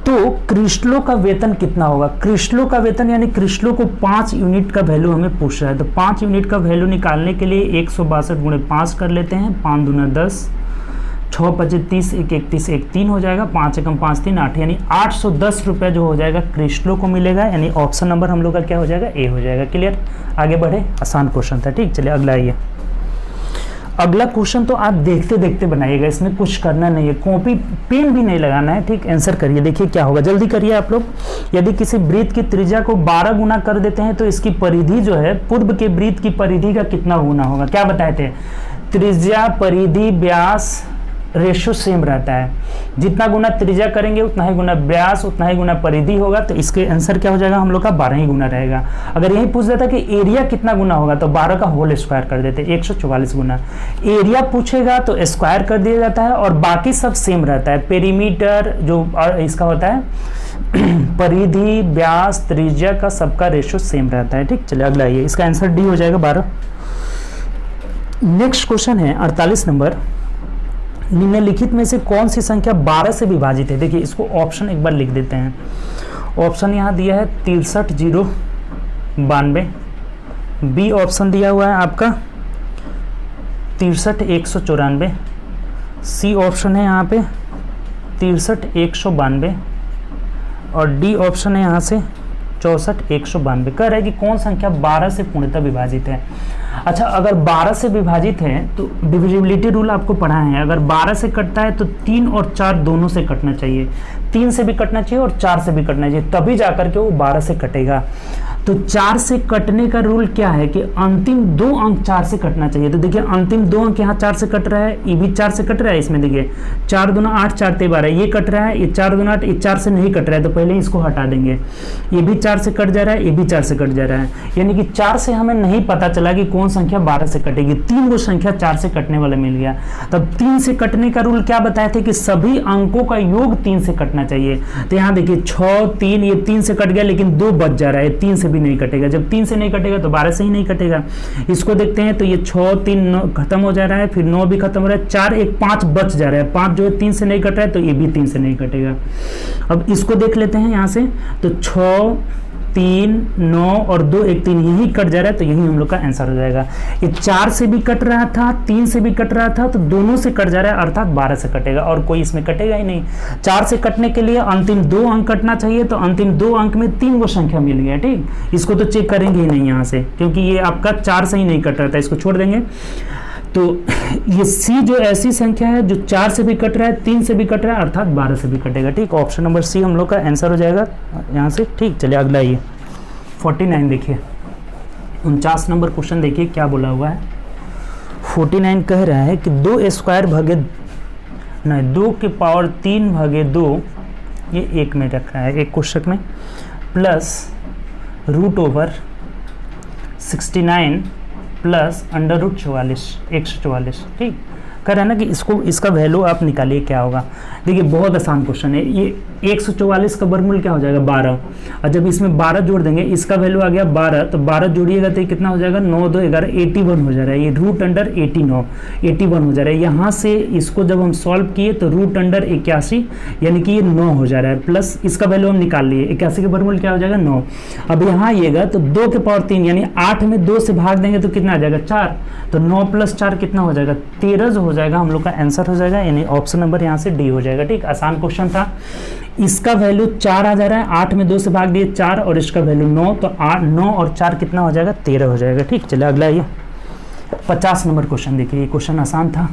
तो कृष्णो का वेतन कितना होगा, कृष्णो का वेतन यानी कृष्णो को 5 यूनिट का वैल्यू हमें पूछ रहा है। तो 5 यूनिट का वैल्यू निकालने के लिए 162 गुणे 5 कर लेते हैं, 5 दूना 10, 6 25 30, 1 31 1 3 हो जाएगा, 5 एकम 5 3 8 यानी 810 रुपये जो हो जाएगा कृष्णो को मिलेगा, यानी ऑप्शन नंबर हम लोग का क्या हो जाएगा, ए हो जाएगा। क्लियर, आगे बढ़े, आसान क्वेश्चन था। ठीक, चलिए अगला आइए। अगला क्वेश्चन तो आप देखते देखते बनाइएगा, इसमें कुछ करना नहीं है, कॉपी पेन भी नहीं लगाना है। ठीक, आंसर करिए, देखिए क्या होगा, जल्दी करिए आप लोग। यदि किसी वृत्त की त्रिज्या को 12 गुना कर देते हैं तो इसकी परिधि जो है पूर्व के वृत्त की परिधि का कितना गुना होगा। क्या बताए थे, त्रिज्या परिधि व्यास रेशो सेम रहता है, जितना गुना त्रिज्या करेंगे उतना ही गुना व्यास उतना ही गुना परिधि होगा, तो इसके आंसर क्या हो जाएगा हम लोग का 12 ही गुना रहेगा। अगर यही पूछ देता कि एरिया कितना गुना होगा तो 12 का होल स्क्वायर कर देते, 144 गुना। एरिया पूछेगा तो स्क्वायर कर दिया जाता है और बाकी सब सेम रहता है, पेरीमीटर जो इसका होता है परिधि व्यास त्रिज्या का सबका रेशो सेम रहता है। ठीक, चलिए अगला आइए, इसका आंसर डी हो जाएगा 12। नेक्स्ट क्वेश्चन है 48 नंबर, निम्नलिखित में से कौन सी संख्या 12 से विभाजित है। देखिए इसको ऑप्शन एक बार लिख देते हैं। ऑप्शन यहाँ दिया है 63,092, बी ऑप्शन दिया हुआ है आपका 63,194, सी ऑप्शन है यहाँ पे 63,192 और डी ऑप्शन है यहाँ से 64,192। कह रहा है कि कौन संख्या 12 से पूर्णतः विभाजित है। अच्छा, अगर 12 से विभाजित है तो डिविजिबिलिटी रूल आपको पढ़ा है, अगर 12 से कटता है तो 3 और 4 दोनों से कटना चाहिए, 3 से भी कटना चाहिए और 4 से भी कटना चाहिए, तभी जाकर के वो 12 से कटेगा। तो 4 से कटने का रूल क्या है कि अंतिम 2 अंक 4 से कटना चाहिए। तो देखिए अंतिम 2 अंक यहाँ 4 से कट रहा है, ये भी 4 से कट रहा है, इसमें देखिए 4 दूना 8 4 ते 12, ये कट रहा है, ये 4 दूना 8, ये 4 से नहीं कट रहा है, तो पहले इसको हटा देंगे। ये भी 4 से कट जा रहा है, ये भी 4 से कट जा रहा है, यानी कि 4 से हमें नहीं पता चला कि कौन संख्या 12 से कटेगी। 3 वो संख्या 4 से कटने वाला मिल गया। तब 3 से कटने का रूल क्या बताए थे कि सभी अंकों का योग 3 से कटना चाहिए। तो यहाँ देखिए 6 3, ये 3 से कट गया, लेकिन 2 बच जा रहा है, 3 से भी नहीं कटेगा। जब 3 से नहीं कटेगा तो 12 से ही नहीं कटेगा। इसको देखते हैं तो ये 6 3 9 खत्म हो जा रहा है, फिर 9 भी खत्म हो रहा है, 4 1 5 बच जा रहा है, 5 जो है 3 से नहीं कट रहा है, तो ये भी 3 से नहीं कटेगा। अब इसको देख लेते हैं यहाँ से, तो 6 3 9 और 2 1 3 यही कट जा रहा है, तो यही हम लोग का आंसर हो जाएगा। ये 4 से भी कट रहा था, 3 से भी कट रहा था, तो दोनों से कट जा रहा है, अर्थात 12 से कटेगा और कोई इसमें कटेगा ही नहीं। 4 से कटने के लिए अंतिम 2 अंक कटना चाहिए, तो अंतिम 2 अंक में 3 वो संख्या मिल गया। ठीक, इसको तो चेक करेंगे ही नहीं यहाँ से, क्योंकि ये आपका 4 से ही नहीं कट रहा था, इसको छोड़ देंगे। तो ये सी जो ऐसी संख्या है जो 4 से भी कट रहा है, 3 से भी कट रहा है, अर्थात 12 से भी कटेगा। ठीक, ऑप्शन नंबर सी हम लोग का आंसर हो जाएगा यहाँ से। ठीक, चलिए अगला ये 49 देखिए, 49 नंबर क्वेश्चन देखिए क्या बोला हुआ है। 49 कह रहा है कि 2 स्क्वायर भागे नहीं 2 के पावर 3 भागे 2, ये एक में रखा है एक क्वेश्चन में, प्लस √/69 प्लस √44 144। ठीक, कह रहा है ना कि इसका वैल्यू आप निकालिए क्या होगा। देखिए बहुत आसान क्वेश्चन है ये। 144 का वर्गमूल क्या हो जाएगा 12, और जब इसमें 12 जोड़ देंगे, इसका वैल्यू आ गया 12, तो 12 जोड़िएगा तो कितना हो जाएगा 9 2 11 81 हो जा रहा है। ये √81 हो जा रहा है। यहाँ से इसको जब हम सॉल्व किए तो √81 यानी कि ये 9 हो जा रहा है, प्लस इसका वैल्यू हम निकाल लिए, 81 का वर्गमूल क्या हो जाएगा 9। अब यहाँ आइएगा तो 2 के पावर 3 यानी 8 में 2 से भाग देंगे तो कितना आ जाएगा 4, तो 9 + 4 कितना हो जाएगा 13 हो जाएगा, हम लोग का आंसर हो जाएगा, यानी ऑप्शन नंबर यहाँ से डी हो जाएगा। ठीक, आसान क्वेश्चन था। इसका वैल्यू 4 आ जा रहा है, 8 में 2 से भाग दिए 4 और इसका वैल्यू 9, तो 9 और 4 कितना हो जाएगा 13 हो जाएगा। ठीक, चलिए अगला ये 50 नंबर क्वेश्चन देखिए, ये क्वेश्चन आसान था।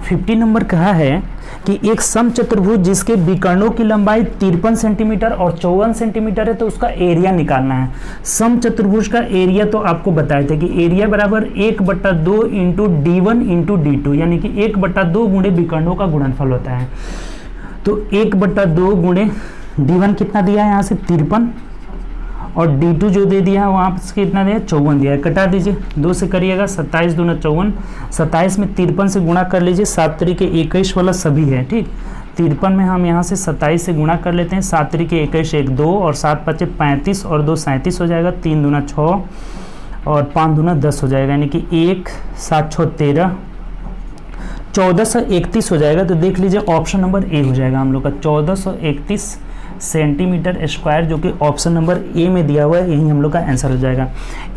50 नंबर कहा है कि एक समचतुर्भुज जिसके विकर्णों की लंबाई 53 सेंटीमीटर और 54 सेंटीमीटर है, तो उसका एरिया निकालना है। समचतुर्भुज का एरिया तो आपको बताए थे कि एरिया बराबर 1/2 × d1 × d2, यानी कि 1/2 गुणे विकर्णों का गुणनफल होता है। तो 1/2 गुणे d1 कितना दिया है यहाँ से 53, और d2 जो दे दिया है वहाँ से कितना दिया 54 दिया है। कटा दीजिए, 2 से करिएगा 27 दूना 54, 27 में 53 से गुणा कर लीजिए, 7 तरीके 21 वाला सभी है। ठीक, 53 में हम यहाँ से 27 से गुणा कर लेते हैं, 7 तरीके 21 1 2 और 7 5 35 और 2 37 हो जाएगा, 3 दूना 6 और 5 दूना 10 हो जाएगा, यानी कि 1 7 6 13 1431 हो जाएगा। तो देख लीजिए ऑप्शन नंबर ए हो जाएगा हम लोग का 1431 सेंटीमीटर स्क्वायर, जो कि ऑप्शन नंबर ए में दिया हुआ है, यही हम लोग का आंसर हो जाएगा।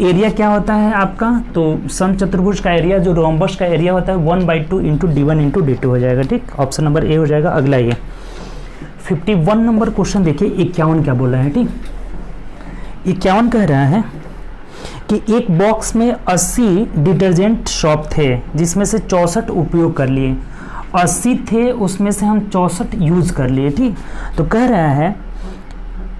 एरिया क्या होता है आपका, तो समचतुर्भुज का एरिया जो रोम्बस का एरिया होता है 1/2 × d1 × d2 हो जाएगा। ठीक, ऑप्शन नंबर ए हो जाएगा। अगला ये 51 नंबर क्वेश्चन देखिए, 51 क्या बोला है। ठीक, 51 कह रहा है कि एक बॉक्स में 80 डिटर्जेंट सॉप थे, जिसमें से 64 उपयोग कर लिए। 80 थे, उसमें से हम 64 यूज कर लिए। ठीक, तो कह रहा है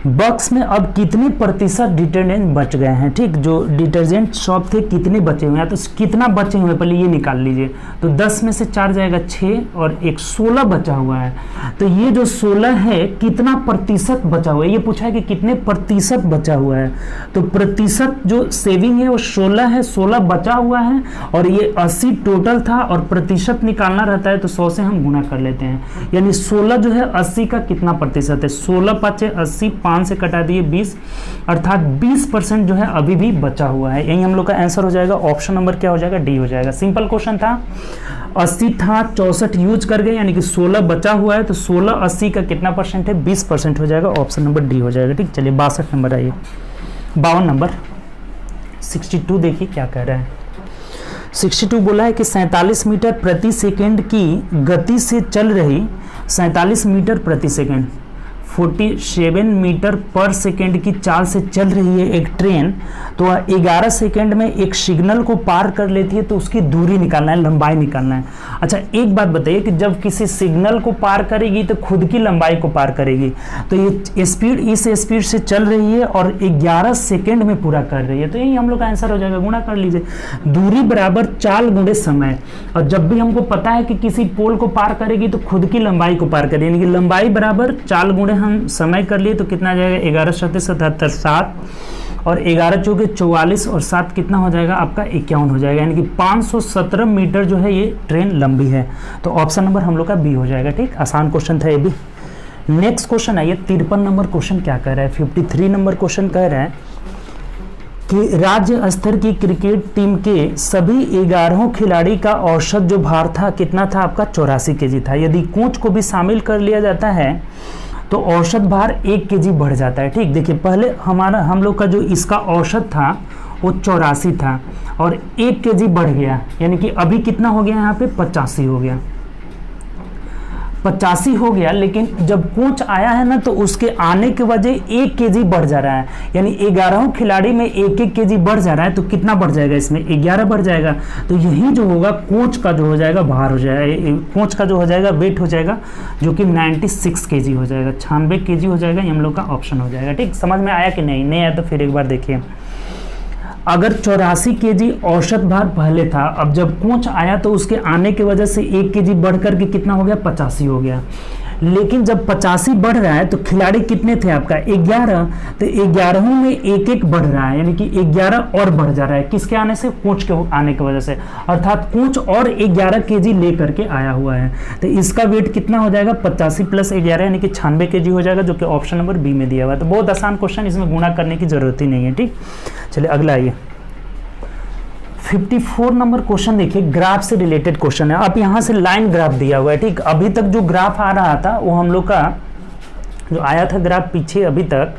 बॉक्स में अब कितने प्रतिशत डिटर्जेंट बच गए हैं। ठीक, जो डिटर्जेंट सॉप थे कितने बचे हुए हैं, तो कितना बचे हुए हैं पहले ये निकाल लीजिए। तो 10 में से 4 जाएगा 6 और एक 16 बचा हुआ है। तो ये जो 16 है कितना प्रतिशत बचा हुआ है, ये पूछा है कि कितने प्रतिशत बचा हुआ है। तो प्रतिशत जो सेविंग है वो 16 है, 16 बचा हुआ है, और ये 80 टोटल था, और प्रतिशत निकालना रहता है तो 100 से हम गुणा कर लेते हैं, यानी 16 जो है 80 का कितना प्रतिशत है, 16 × 5 = 80, 5 5 से कटा दिए 20, अर्थात 20% जो है अभी भी बचा हुआ है। यही हम लोग का आंसर हो जाएगा। ऑप्शन नंबर क्या हो जाएगा? डी हो जाएगा। सिंपल क्वेश्चन था, 80 था, 64 यूज कर गए, यानी कि 16 बचा हुआ है, तो 16 80 का कितना परसेंट है? 20% हो जाएगा। ऑप्शन नंबर डी हो जाएगा। ठीक, चलिए 62 नंबर आइए। 52 नंबर 62 देखिए क्या कह रहा है। 62 बोला है कि 47 मीटर प्रति सेकंड की गति से चल रही 47 मीटर प्रति सेकंड 47 मीटर पर सेकंड की चाल से चल रही है एक ट्रेन, तो 11 सेकंड में एक सिग्नल को पार कर लेती है, तो उसकी दूरी निकालना है, लंबाई निकालना है। अच्छा एक बात बताइए कि जब किसी सिग्नल को पार करेगी तो खुद की लंबाई को पार करेगी, तो ये स्पीड इस स्पीड से चल रही है और 11 सेकंड में पूरा कर रही है, तो यही हम लोग का आंसर हो जाएगा। गुणा कर लीजिए, दूरी बराबर चाल गुणे समय, और जब भी हमको पता है कि किसी पोल को पार करेगी तो खुद की लंबाई को पार करेगी, यानी कि लंबाई बराबर चाल गुणे हम समय कर लिए, तो कितना आ जाएगा? 11 7 77 7 और 11 चौके 44 और 7 कितना हो जाएगा? आपका 51 हो जाएगा, यानी कि 517 मीटर जो है ये ट्रेन लंबी है। तो ऑप्शन नंबर हम लोग का बी हो जाएगा। ठीक, आसान क्वेश्चन था ये भी। नेक्स्ट क्वेश्चन आइए, 53 नंबर क्वेश्चन क्या कह रहा है? 53 नंबर क्वेश्चन कह रहा है कि राज्य स्तर की क्रिकेट टीम के सभी 11 खिलाड़ी का औसत जो भार था कितना था? आपका 84 केजी था। यदि कोच को भी शामिल कर लिया जाता है तो औसत भार 1 केजी बढ़ जाता है। ठीक, देखिए पहले हम लोग का जो इसका औसत था वो 84 था और 1 केजी बढ़ गया, यानी कि अभी कितना हो गया? यहाँ पे 85 हो गया, 85 हो गया। लेकिन जब कोच आया है ना, तो उसके आने के वजह 1 केजी बढ़ जा रहा है, यानी 11 खिलाड़ी में 1-1 केजी बढ़ जा रहा है, तो कितना बढ़ जाएगा? इसमें 11 बढ़ जाएगा। तो यही जो होगा कोच का जो हो जाएगा भार हो जाएगा, कोच का जो हो जाएगा वेट हो जाएगा, जो कि 96 केजी हो जाएगा, 96 केजी हो जाएगा। ये हम लोग का ऑप्शन हो जाएगा। ठीक, समझ में आया कि नहीं आया? तो फिर एक बार देखिए, अगर 84 केजी औसत भार पहले था, अब जब कोच आया तो उसके आने की वजह से 1 केजी बढ़ करके कितना हो गया? 85 हो गया। लेकिन जब 85 बढ़ रहा है तो खिलाड़ी कितने थे आपका? 11, तो 11 में 1-1 बढ़ रहा है, यानी कि 11 और बढ़ जा रहा है। किसके आने से? कोच के आने की वजह से, अर्थात कोच और 11 केजी ले करके आया हुआ है। तो इसका वेट कितना हो जाएगा? 85 + 11 यानी कि 96 केजी हो जाएगा, जो कि ऑप्शन नंबर बी में दिया हुआ है। तो बहुत आसान क्वेश्चन, इसमें गुणा करने की जरूरत ही नहीं है। ठीक, चलिए अगला आइए। 54 नंबर क्वेश्चन देखिए, ग्राफ से रिलेटेड क्वेश्चन है। अब यहाँ से लाइन ग्राफ दिया हुआ है। ठीक, अभी तक जो ग्राफ आ रहा था वो हम लोग का जो आया था ग्राफ पीछे, अभी तक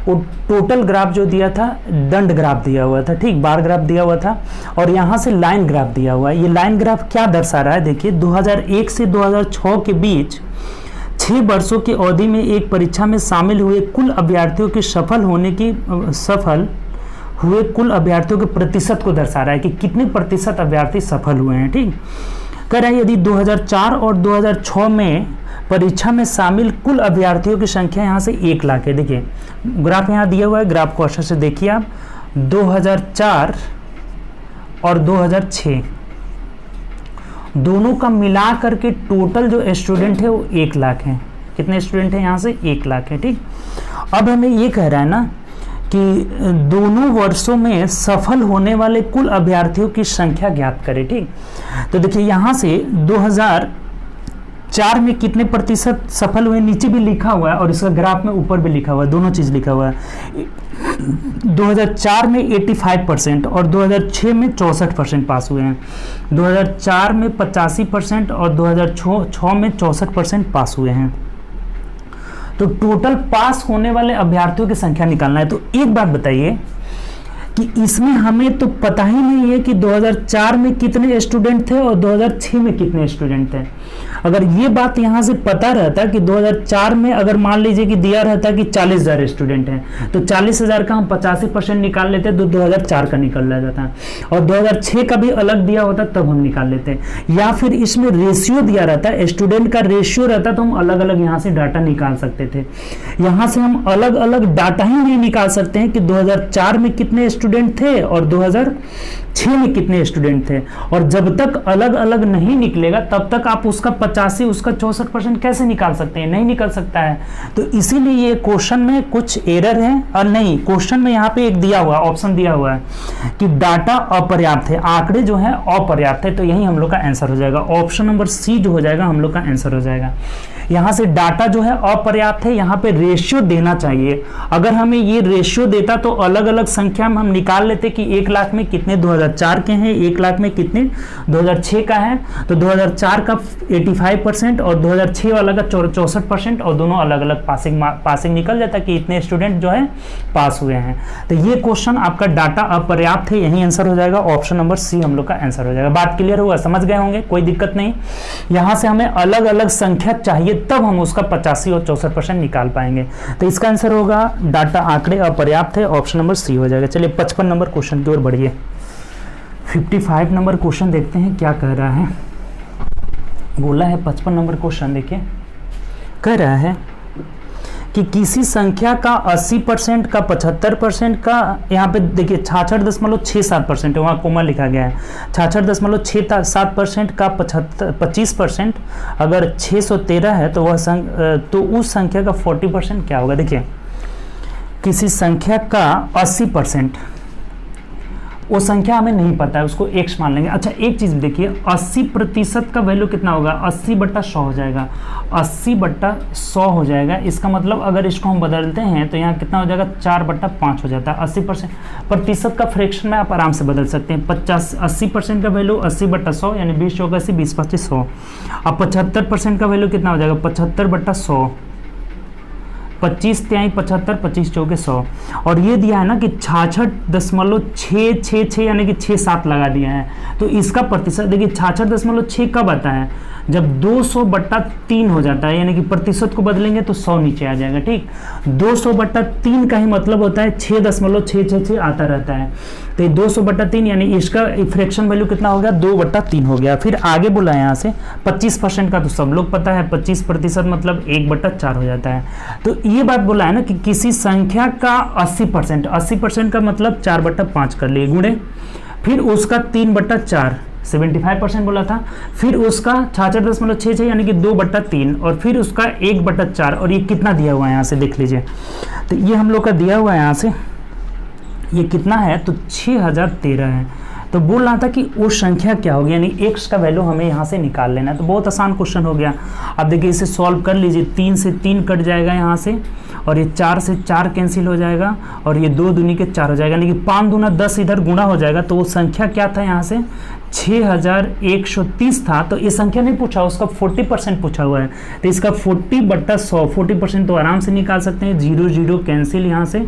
वो टोटल ग्राफ जो दिया था दंड ग्राफ दिया हुआ था। ठीक, बार ग्राफ दिया हुआ था, और यहाँ से लाइन ग्राफ दिया हुआ है। ये लाइन ग्राफ क्या दर्शा रहा है? देखिए 2001 से 2006 के बीच 6 वर्षों की अवधि में एक परीक्षा में शामिल हुए कुल अभ्यर्थियों के सफल हुए कुल अभ्यर्थियों के प्रतिशत को दर्शा रहा है कि कितने प्रतिशत अभ्यर्थी सफल हुए हैं। ठीक, कह रहा है यदि 2004 और 2006 में परीक्षा में शामिल कुल अभ्यर्थियों की संख्या यहाँ से 1 लाख है। देखिए ग्राफ यहाँ दिया हुआ है, ग्राफ को अच्छे से देखिए आप। 2004 और 2006 दोनों का मिला करके टोटल जो स्टूडेंट है वो 1 लाख हैं। कितने स्टूडेंट हैं? यहाँ से 1 लाख है। ठीक, अब हमें ये कह रहा है ना कि दोनों वर्षों में सफल होने वाले कुल अभ्यर्थियों की संख्या ज्ञात करें। ठीक, तो देखिए यहाँ से 2004 में कितने प्रतिशत सफल हुए नीचे भी लिखा हुआ है और इसका ग्राफ में ऊपर भी लिखा हुआ है, दोनों चीज लिखा हुआ है। 2004 में 85% और 2006 में 64% पास हुए हैं। 2004 में 85% और 2006 में 64% पास हुए हैं। तो टोटल पास होने वाले अभ्यर्थियों की संख्या निकालना है। तो एक बात बताइए कि इसमें हमें तो पता ही नहीं है कि 2004 में कितने स्टूडेंट थे और 2006 में कितने स्टूडेंट थे। अगर ये बात यहाँ से पता रहता कि 2004 में अगर मान लीजिए कि दिया रहता कि 40,000 स्टूडेंट हैं, तो 40,000 का हम 85% निकाल लेते तो 2004 का निकल जाता, और 2006 का भी अलग दिया होता तब हम निकाल लेते। या फिर इसमें रेशियो दिया रहता, स्टूडेंट का रेशियो रहता तो हम अलग अलग यहाँ से डाटा निकाल सकते थे। यहाँ से हम अलग अलग डाटा ही नहीं निकाल सकते हैं कि 2004 में कितने स्टूडेंट थे और 2006 में कितने स्टूडेंट थे। और जब तक अलग अलग नहीं निकलेगा तब तक आप उसका 85 उसका 64% कैसे निकाल सकते हैं? नहीं निकल सकता है। तो इसीलिए ये क्वेश्चन में कुछ एरर है। और नहीं, क्वेश्चन में यहाँ पे एक दिया हुआ ऑप्शन दिया हुआ है कि डाटा अपर्याप्त है, आंकड़े जो है अपर्याप्त है। तो यही हम लोग का आंसर हो जाएगा। ऑप्शन नंबर सी जो हो जाएगा हम लोग का आंसर हो जाएगा। यहाँ से डाटा जो है अपर्याप्त है, यहाँ पे रेशियो देना चाहिए। अगर हमें ये रेशियो देता तो अलग अलग संख्या में हम निकाल लेते कि 1 लाख में कितने 2004 के हैं, 1 लाख में कितने 2006 का है, तो 2004 का 85% और 2006 वाला का 64% और दोनों अलग अलग पासिंग निकल जाता कि इतने स्टूडेंट जो है पास हुए हैं। तो ये क्वेश्चन आपका डाटा अपर्याप्त है, यही आंसर हो जाएगा, ऑप्शन नंबर सी हम लोग का आंसर हो जाएगा। बात क्लियर हुआ, समझ गए होंगे, कोई दिक्कत नहीं। यहाँ से हमें अलग अलग संख्या चाहिए तब हम उसका 85 और 64% निकाल पाएंगे। तो इसका आंसर होगा डाटा आंकड़े अपर्याप्त है, ऑप्शन नंबर सी हो जाएगा। चलिए 55 नंबर क्वेश्चन की ओर बढ़िए। 55 नंबर क्वेश्चन देखते हैं क्या कह रहा है। बोला है 55 नंबर क्वेश्चन, देखिए कह रहा है कि किसी संख्या का 80% का 75% का, यहाँ पे देखिए 66.67% है, वहाँ कोमा लिखा गया है, 66.67% का 25%, अगर 613 है तो वह तो उस संख्या का 40% क्या होगा। देखिए किसी संख्या का 80%, वो संख्या हमें नहीं पता है, उसको x मान लेंगे। अच्छा एक चीज़ देखिए, 80% का वैल्यू कितना होगा, 80/100 हो जाएगा, 80/100 हो जाएगा। इसका मतलब अगर इसको हम बदलते हैं तो यहाँ कितना हो जाएगा, 4/5 हो जाता है। 80% प्रतिशत का फ्रैक्शन में आप आराम से बदल सकते हैं। 80% का वैल्यू 80/100 यानी 20 चौका 80, 20 25 100। अब 75% का वैल्यू कितना हो जाएगा, 75/100, 25 तिहाई 75, 25 चौके 100। और ये दिया है ना कि 66.666 यानी कि 6-7 लगा दिया है, तो इसका प्रतिशत देखिए 66.6 कब आता है, जब 200/3 हो जाता है, यानी कि प्रतिशत को बदलेंगे तो 100 नीचे आ जाएगा। ठीक, 200/3 का ही मतलब होता है 6.666 आता रहता है। तो 200/3 यानी इसका फ्रैक्शन वैल्यू कितना हो गया, 2/3 हो गया। फिर आगे बोला यहाँ से 25% का तो सब लोग पता है, 25% मतलब 1/4 हो जाता है। तो ये बात बोला है ना कि किसी संख्या का 80% का मतलब 4/5 कर लिए गुणे, फिर उसका 3/4 75% बोला था, फिर उसका 66.66 यानी कि 2/3 और फिर उसका 1/4 और ये कितना दिया हुआ है यहाँ से देख लीजिए। तो ये हम लोग का दिया हुआ है यहाँ से, ये कितना है तो 6013 है। तो बोल रहा था कि वो संख्या क्या होगी, यानी x का वैल्यू हमें यहाँ से निकाल लेना है। तो बहुत आसान क्वेश्चन हो गया। अब देखिए इसे सॉल्व कर लीजिए, 3 से 3 कट जाएगा यहाँ से, और ये 4 से 4 कैंसिल हो जाएगा, और ये 2 दूनी के 4 हो जाएगा, यानी कि 5 दूना 10 इधर गुणा हो जाएगा। तो वो संख्या क्या था यहाँ से 6130 था। तो ये संख्या नहीं पूछा, उसका 40% पूछा हुआ है। तो इसका 40/100 40% तो आराम से निकाल सकते हैं, 0 0 कैंसिल यहाँ से।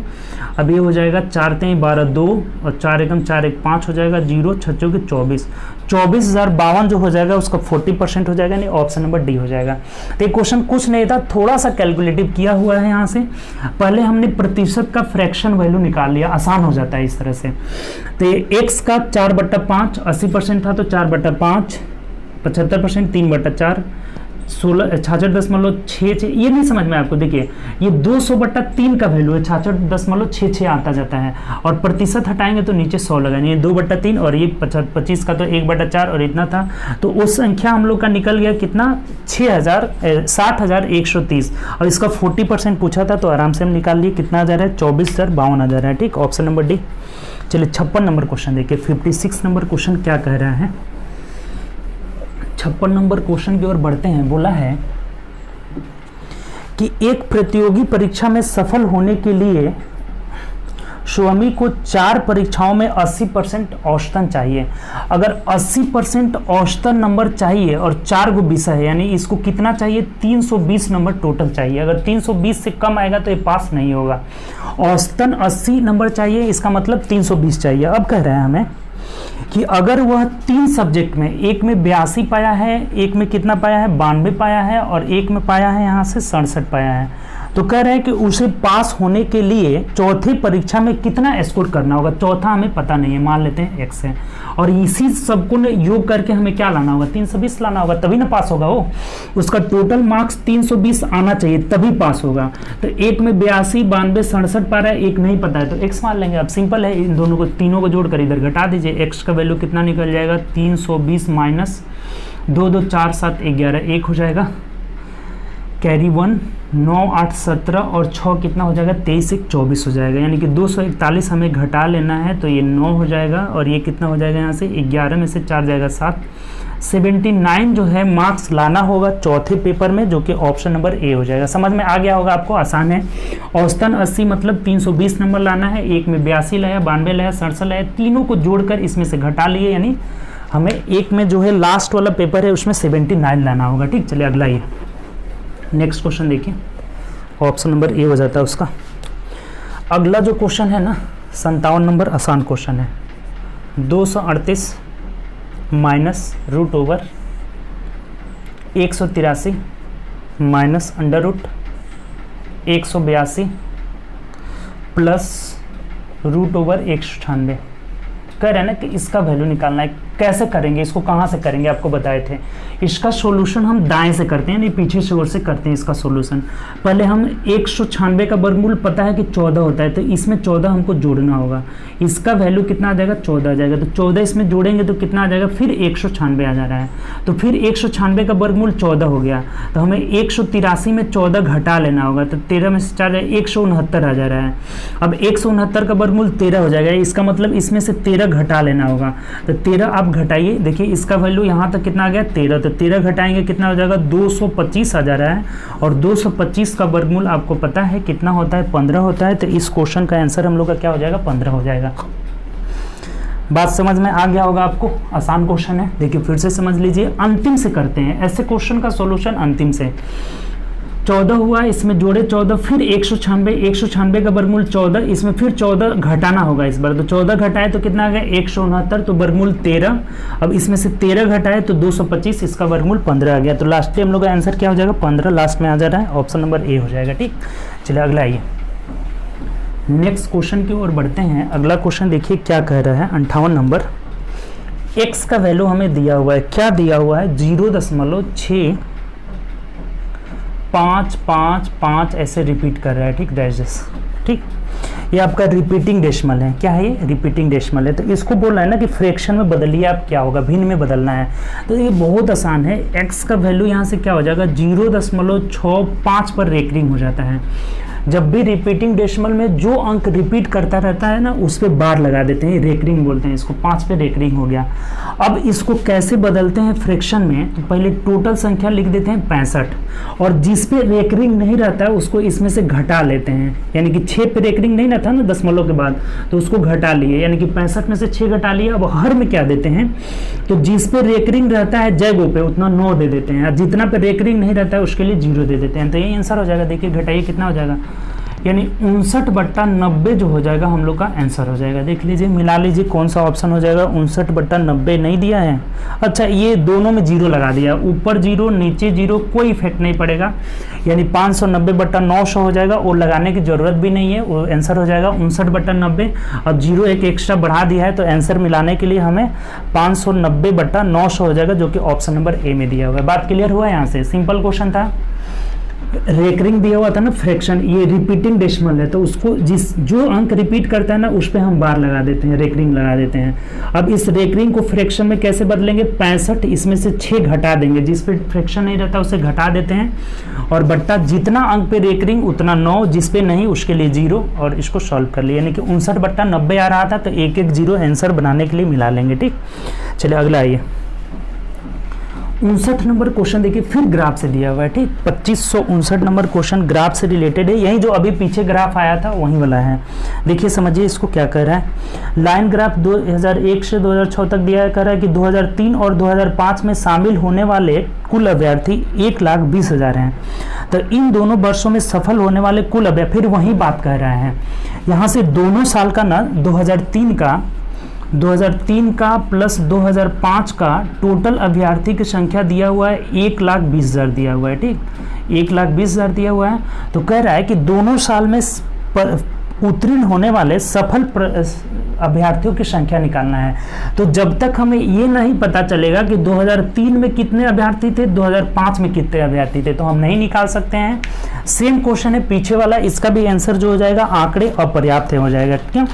अब ये हो जाएगा 4 3 12 2 और 4 एकम 4 1 5 हो जाएगा, 0 6 के 24, 24,052 जो हो जाएगा उसका 40% हो जाएगा, नहीं ऑप्शन नंबर डी हो जाएगा। तो ये क्वेश्चन कुछ नहीं था, थोड़ा सा कैलकुलेटिव किया हुआ है। यहाँ से पहले हमने प्रतिशत का फ्रैक्शन वैल्यू निकाल लिया, आसान हो जाता है इस तरह से। तो x का 4/5, 80% था तो 4/5, 75% 3/4, 66.66 ये नहीं समझ में आपको। देखिए ये 200/3 का वैल्यू है, 66.66 आता जाता है, और प्रतिशत हटाएंगे तो नीचे 100 लगाएंगे, 2/3 और ये 25 का तो 1/4 और इतना था। तो उस संख्या हम लोग का निकल गया कितना 60,130, और इसका 40% पूछा था तो आराम से हम निकाल लिए, कितना आ जा रहा है 24,052 आ जा रहा है। ठीक, ऑप्शन नंबर डी। चलिए 56 नंबर क्वेश्चन देखिए, 56 नंबर क्वेश्चन क्या कह रहा है। 56 नंबर क्वेश्चन की ओर बढ़ते हैं। बोला है कि एक प्रतियोगी परीक्षा में सफल होने के लिए स्वामी को 4 परीक्षाओं में 80% औसतन चाहिए। अगर 80% औसतन नंबर चाहिए और 4 गो विषय है, यानी इसको कितना चाहिए 320 नंबर टोटल चाहिए। अगर 320 से कम आएगा तो ये पास नहीं होगा। औसतन 80 नंबर चाहिए, इसका मतलब 320 चाहिए। अब कह रहे हैं हमें कि अगर वह 3 सब्जेक्ट में, एक में 82 पाया है, एक में कितना पाया है 92 पाया है, और एक में पाया है यहाँ से 67 पाया है, तो कह रहे हैं कि उसे पास होने के लिए चौथी परीक्षा में कितना स्कोर करना होगा। चौथा हमें पता नहीं है, मान लेते हैं x है, और इसी सबको योग करके हमें क्या लाना होगा 320 लाना होगा, तभी ना पास होगा वो। उसका टोटल मार्क्स 320 आना चाहिए तभी पास होगा। तो एक में 82 92 67 पा रहा है, एक नहीं पता है तो x मान लेंगे। अब सिंपल है, इन दोनों को तीनों को जोड़कर इधर घटा दीजिए, x का वैल्यू कितना निकल जाएगा 320 माइनस 2 2 4 7 11 1 हो जाएगा। कैरी 1, 9, 8, 17 और 6 कितना हो जाएगा, 23, 1, 24 हो जाएगा। यानी कि 241 हमें घटा लेना है, तो ये 9 हो जाएगा और ये कितना हो जाएगा यहाँ से 11 में से 4 जाएगा 7। 79 जो है मार्क्स लाना होगा चौथे पेपर में, जो कि ऑप्शन नंबर ए हो जाएगा। समझ में आ गया होगा आपको, आसान है। औसतन 80 मतलब 320 नंबर लाना है। एक में 82 लाया, 92 लाया, 67 लाया, तीनों को जोड़कर इसमें से घटा लिए, यानी हमें एक में जो है लास्ट वाला पेपर है उसमें 79 लाना होगा। ठीक, चलिए अगला ये नेक्स्ट क्वेश्चन देखिए, ऑप्शन नंबर ए हो जाता है उसका। अगला जो क्वेश्चन है ना 57 नंबर, आसान क्वेश्चन है। 238 minus root over 183 minus under root 182 plus root over 196। कह रहे हैं ना कि इसका वैल्यू निकालना है। कैसे करेंगे इसको, कहाँ से करेंगे, आपको बताए थे। इसका सॉल्यूशन हम दाएं से करते हैं, नहीं पीछे से ओर से करते हैं इसका सॉल्यूशन। पहले हम 196 का वर्गमूल पता है कि 14 होता है, तो इसमें 14 हमको जोड़ना होगा। इसका वैल्यू कितना आ जाएगा, 14 आ जाएगा। तो 14 इसमें जोड़ेंगे तो कितना आ जाएगा, फिर 196 आ जा रहा है। तो फिर 196 का वर्गमूल 14 हो गया, तो हमें 183 में 14 घटा लेना होगा। तो 13 में से 4 169 आ जा रहा है। अब 169 का वर्गमूल 13 हो जाएगा, इसका मतलब इसमें से 13 घटा लेना होगा। तो 13 आप घटाइए, देखिए इसका वैल्यू यहाँ तक कितना आ गया 13, तो 13 घटाएंगे कितना हो जाएगा 225 आ जा रहा है। और 225 का वर्गमूल आपको पता है कितना होता है, 15 होता है। तो इस क्वेश्चन का आंसर हम लोग का क्या हो जाएगा, 15 हो जाएगा। बात समझ में आ गया होगा आपको, आसान क्वेश्चन है। देखिए फिर से समझ लीजिए, अंतिम से करते हैं ऐसे क्वेश्चन का सॉल्यूशन अंतिम से। 14 हुआ, इसमें जोड़े 14, फिर 196 का वर्गमूल 14, इसमें फिर 14 घटाना होगा इस बार। तो 14 घटाए तो कितना आ गया 169, तो वर्गमूल 13। अब इसमें से 13 घटाए तो 225, इसका वर्गमूल 15 आ गया। तो लास्ट में हम लोग का आंसर क्या हो जाएगा, 15 लास्ट में आ जा रहा है, ऑप्शन नंबर ए हो जाएगा। ठीक, चलिए अगला आइए, नेक्स्ट क्वेश्चन की ओर बढ़ते हैं। अगला क्वेश्चन देखिए क्या कह रहा है, 58 नंबर। एक्स का वैल्यू हमें दिया हुआ है, क्या दिया हुआ है 0.6555 ऐसे रिपीट कर रहा है। ठीक, डैशेस। ठीक, ये आपका रिपीटिंग डेसिमल है। क्या है ये, रिपीटिंग डेसिमल है। तो इसको बोल रहा है ना कि फ्रैक्शन में बदलिए आप, क्या होगा भिन्न में बदलना है। तो ये बहुत आसान है। एक्स का वैल्यू यहाँ से क्या हो जाएगा 0.65 पर रेकरिंग हो जाता है। जब भी रिपीटिंग डेसिमल में जो अंक रिपीट करता रहता है ना, उस पर बार लगा देते हैं, रेकरिंग बोलते हैं इसको। 5 पे रेकरिंग हो गया। अब इसको कैसे बदलते हैं फ्रैक्शन में, तो पहले टोटल संख्या लिख देते हैं 65, और जिस पे रेकरिंग नहीं रहता है उसको इसमें से घटा लेते हैं। यानी कि 6 पे रेकरिंग नहीं रहता ना दशमलव के बाद, तो उसको घटा लिए, यानी कि 65 में से 6 घटा लिए। अब हर में क्या देते हैं, तो जिस पे रेकरिंग रहता है जगह पे उतना 9 दे देते हैं, और जितना पे रेकरिंग नहीं रहता है उसके लिए 0 दे देते हैं। तो ये आंसर हो जाएगा। देखिए घटाइए कितना हो जाएगा, यानी 59/90 जो हो जाएगा हम लोग का आंसर हो जाएगा। देख लीजिए, मिला लीजिए कौन सा ऑप्शन हो जाएगा। 59/90 नहीं दिया है, अच्छा ये दोनों में 0 लगा दिया, ऊपर 0 नीचे 0, कोई इफेक्ट नहीं पड़ेगा। यानी 590/900 हो जाएगा, और लगाने की जरूरत भी नहीं है, वो आंसर हो जाएगा 59/90। अब 0 एक एक्स्ट्रा बढ़ा दिया है, तो आंसर मिलाने के लिए हमें 590/900 हो जाएगा, जो कि ऑप्शन नंबर ए में दिया हुआ है। बात क्लियर हुआ यहाँ से, सिंपल क्वेश्चन था। रेकरिंग दिया हुआ था ना फ्रैक्शन, ये रिपीटिंग डेसिमल है, तो उसको जो अंक रिपीट करता है ना उस पे हम बार लगा देते हैं, रेकरिंग लगा देते हैं। अब इस रेकरिंग को फ्रैक्शन में कैसे बदलेंगे, 65 इसमें से 6 घटा देंगे, जिस पे फ्रैक्शन नहीं रहता उसे घटा देते हैं, और बट्टा जितना अंक पे रेकरिंग उतना 9, जिस पे नहीं उसके लिए 0, और इसको सॉल्व कर लिया। यानी कि 59/90 आ रहा था, तो एक 0 आंसर बनाने के लिए मिला लेंगे। ठीक, चलिए अगला आइए, 59 नंबर क्वेश्चन देखिए, फिर ग्राफ से दिया हुआ है। ठीक, 2559 नंबर क्वेश्चन ग्राफ से रिलेटेड है। यही जो अभी पीछे ग्राफ आया था वही वाला है। देखिए समझिए इसको क्या कह रहा है। लाइन ग्राफ 2001 से 2006 तक दिया है। कह रहा है कि 2003 और 2005 में शामिल होने वाले कुल अभ्यर्थी 1,20,000 हैं। तो इन दोनों वर्षों में सफल होने वाले कुल अभ्यर्थी, फिर वही बात कह रहा है यहाँ से, दोनों साल का ना 2003 का प्लस 2005 का टोटल अभ्यर्थी की संख्या दिया हुआ है 1,20,000 दिया हुआ है। ठीक, 1,20,000 दिया हुआ है। तो कह रहा है कि दोनों साल में उत्तीर्ण होने वाले सफल अभ्यर्थियों की संख्या निकालना है। तो जब तक हमें ये नहीं पता चलेगा कि 2003 में कितने अभ्यर्थी थे, 2005 में कितने अभ्यर्थी थे, तो हम नहीं निकाल सकते हैं। सेम क्वेश्चन है पीछे वाला, इसका भी आंसर जो हो जाएगा आंकड़े अपर्याप्त हो जाएगा। क्यों?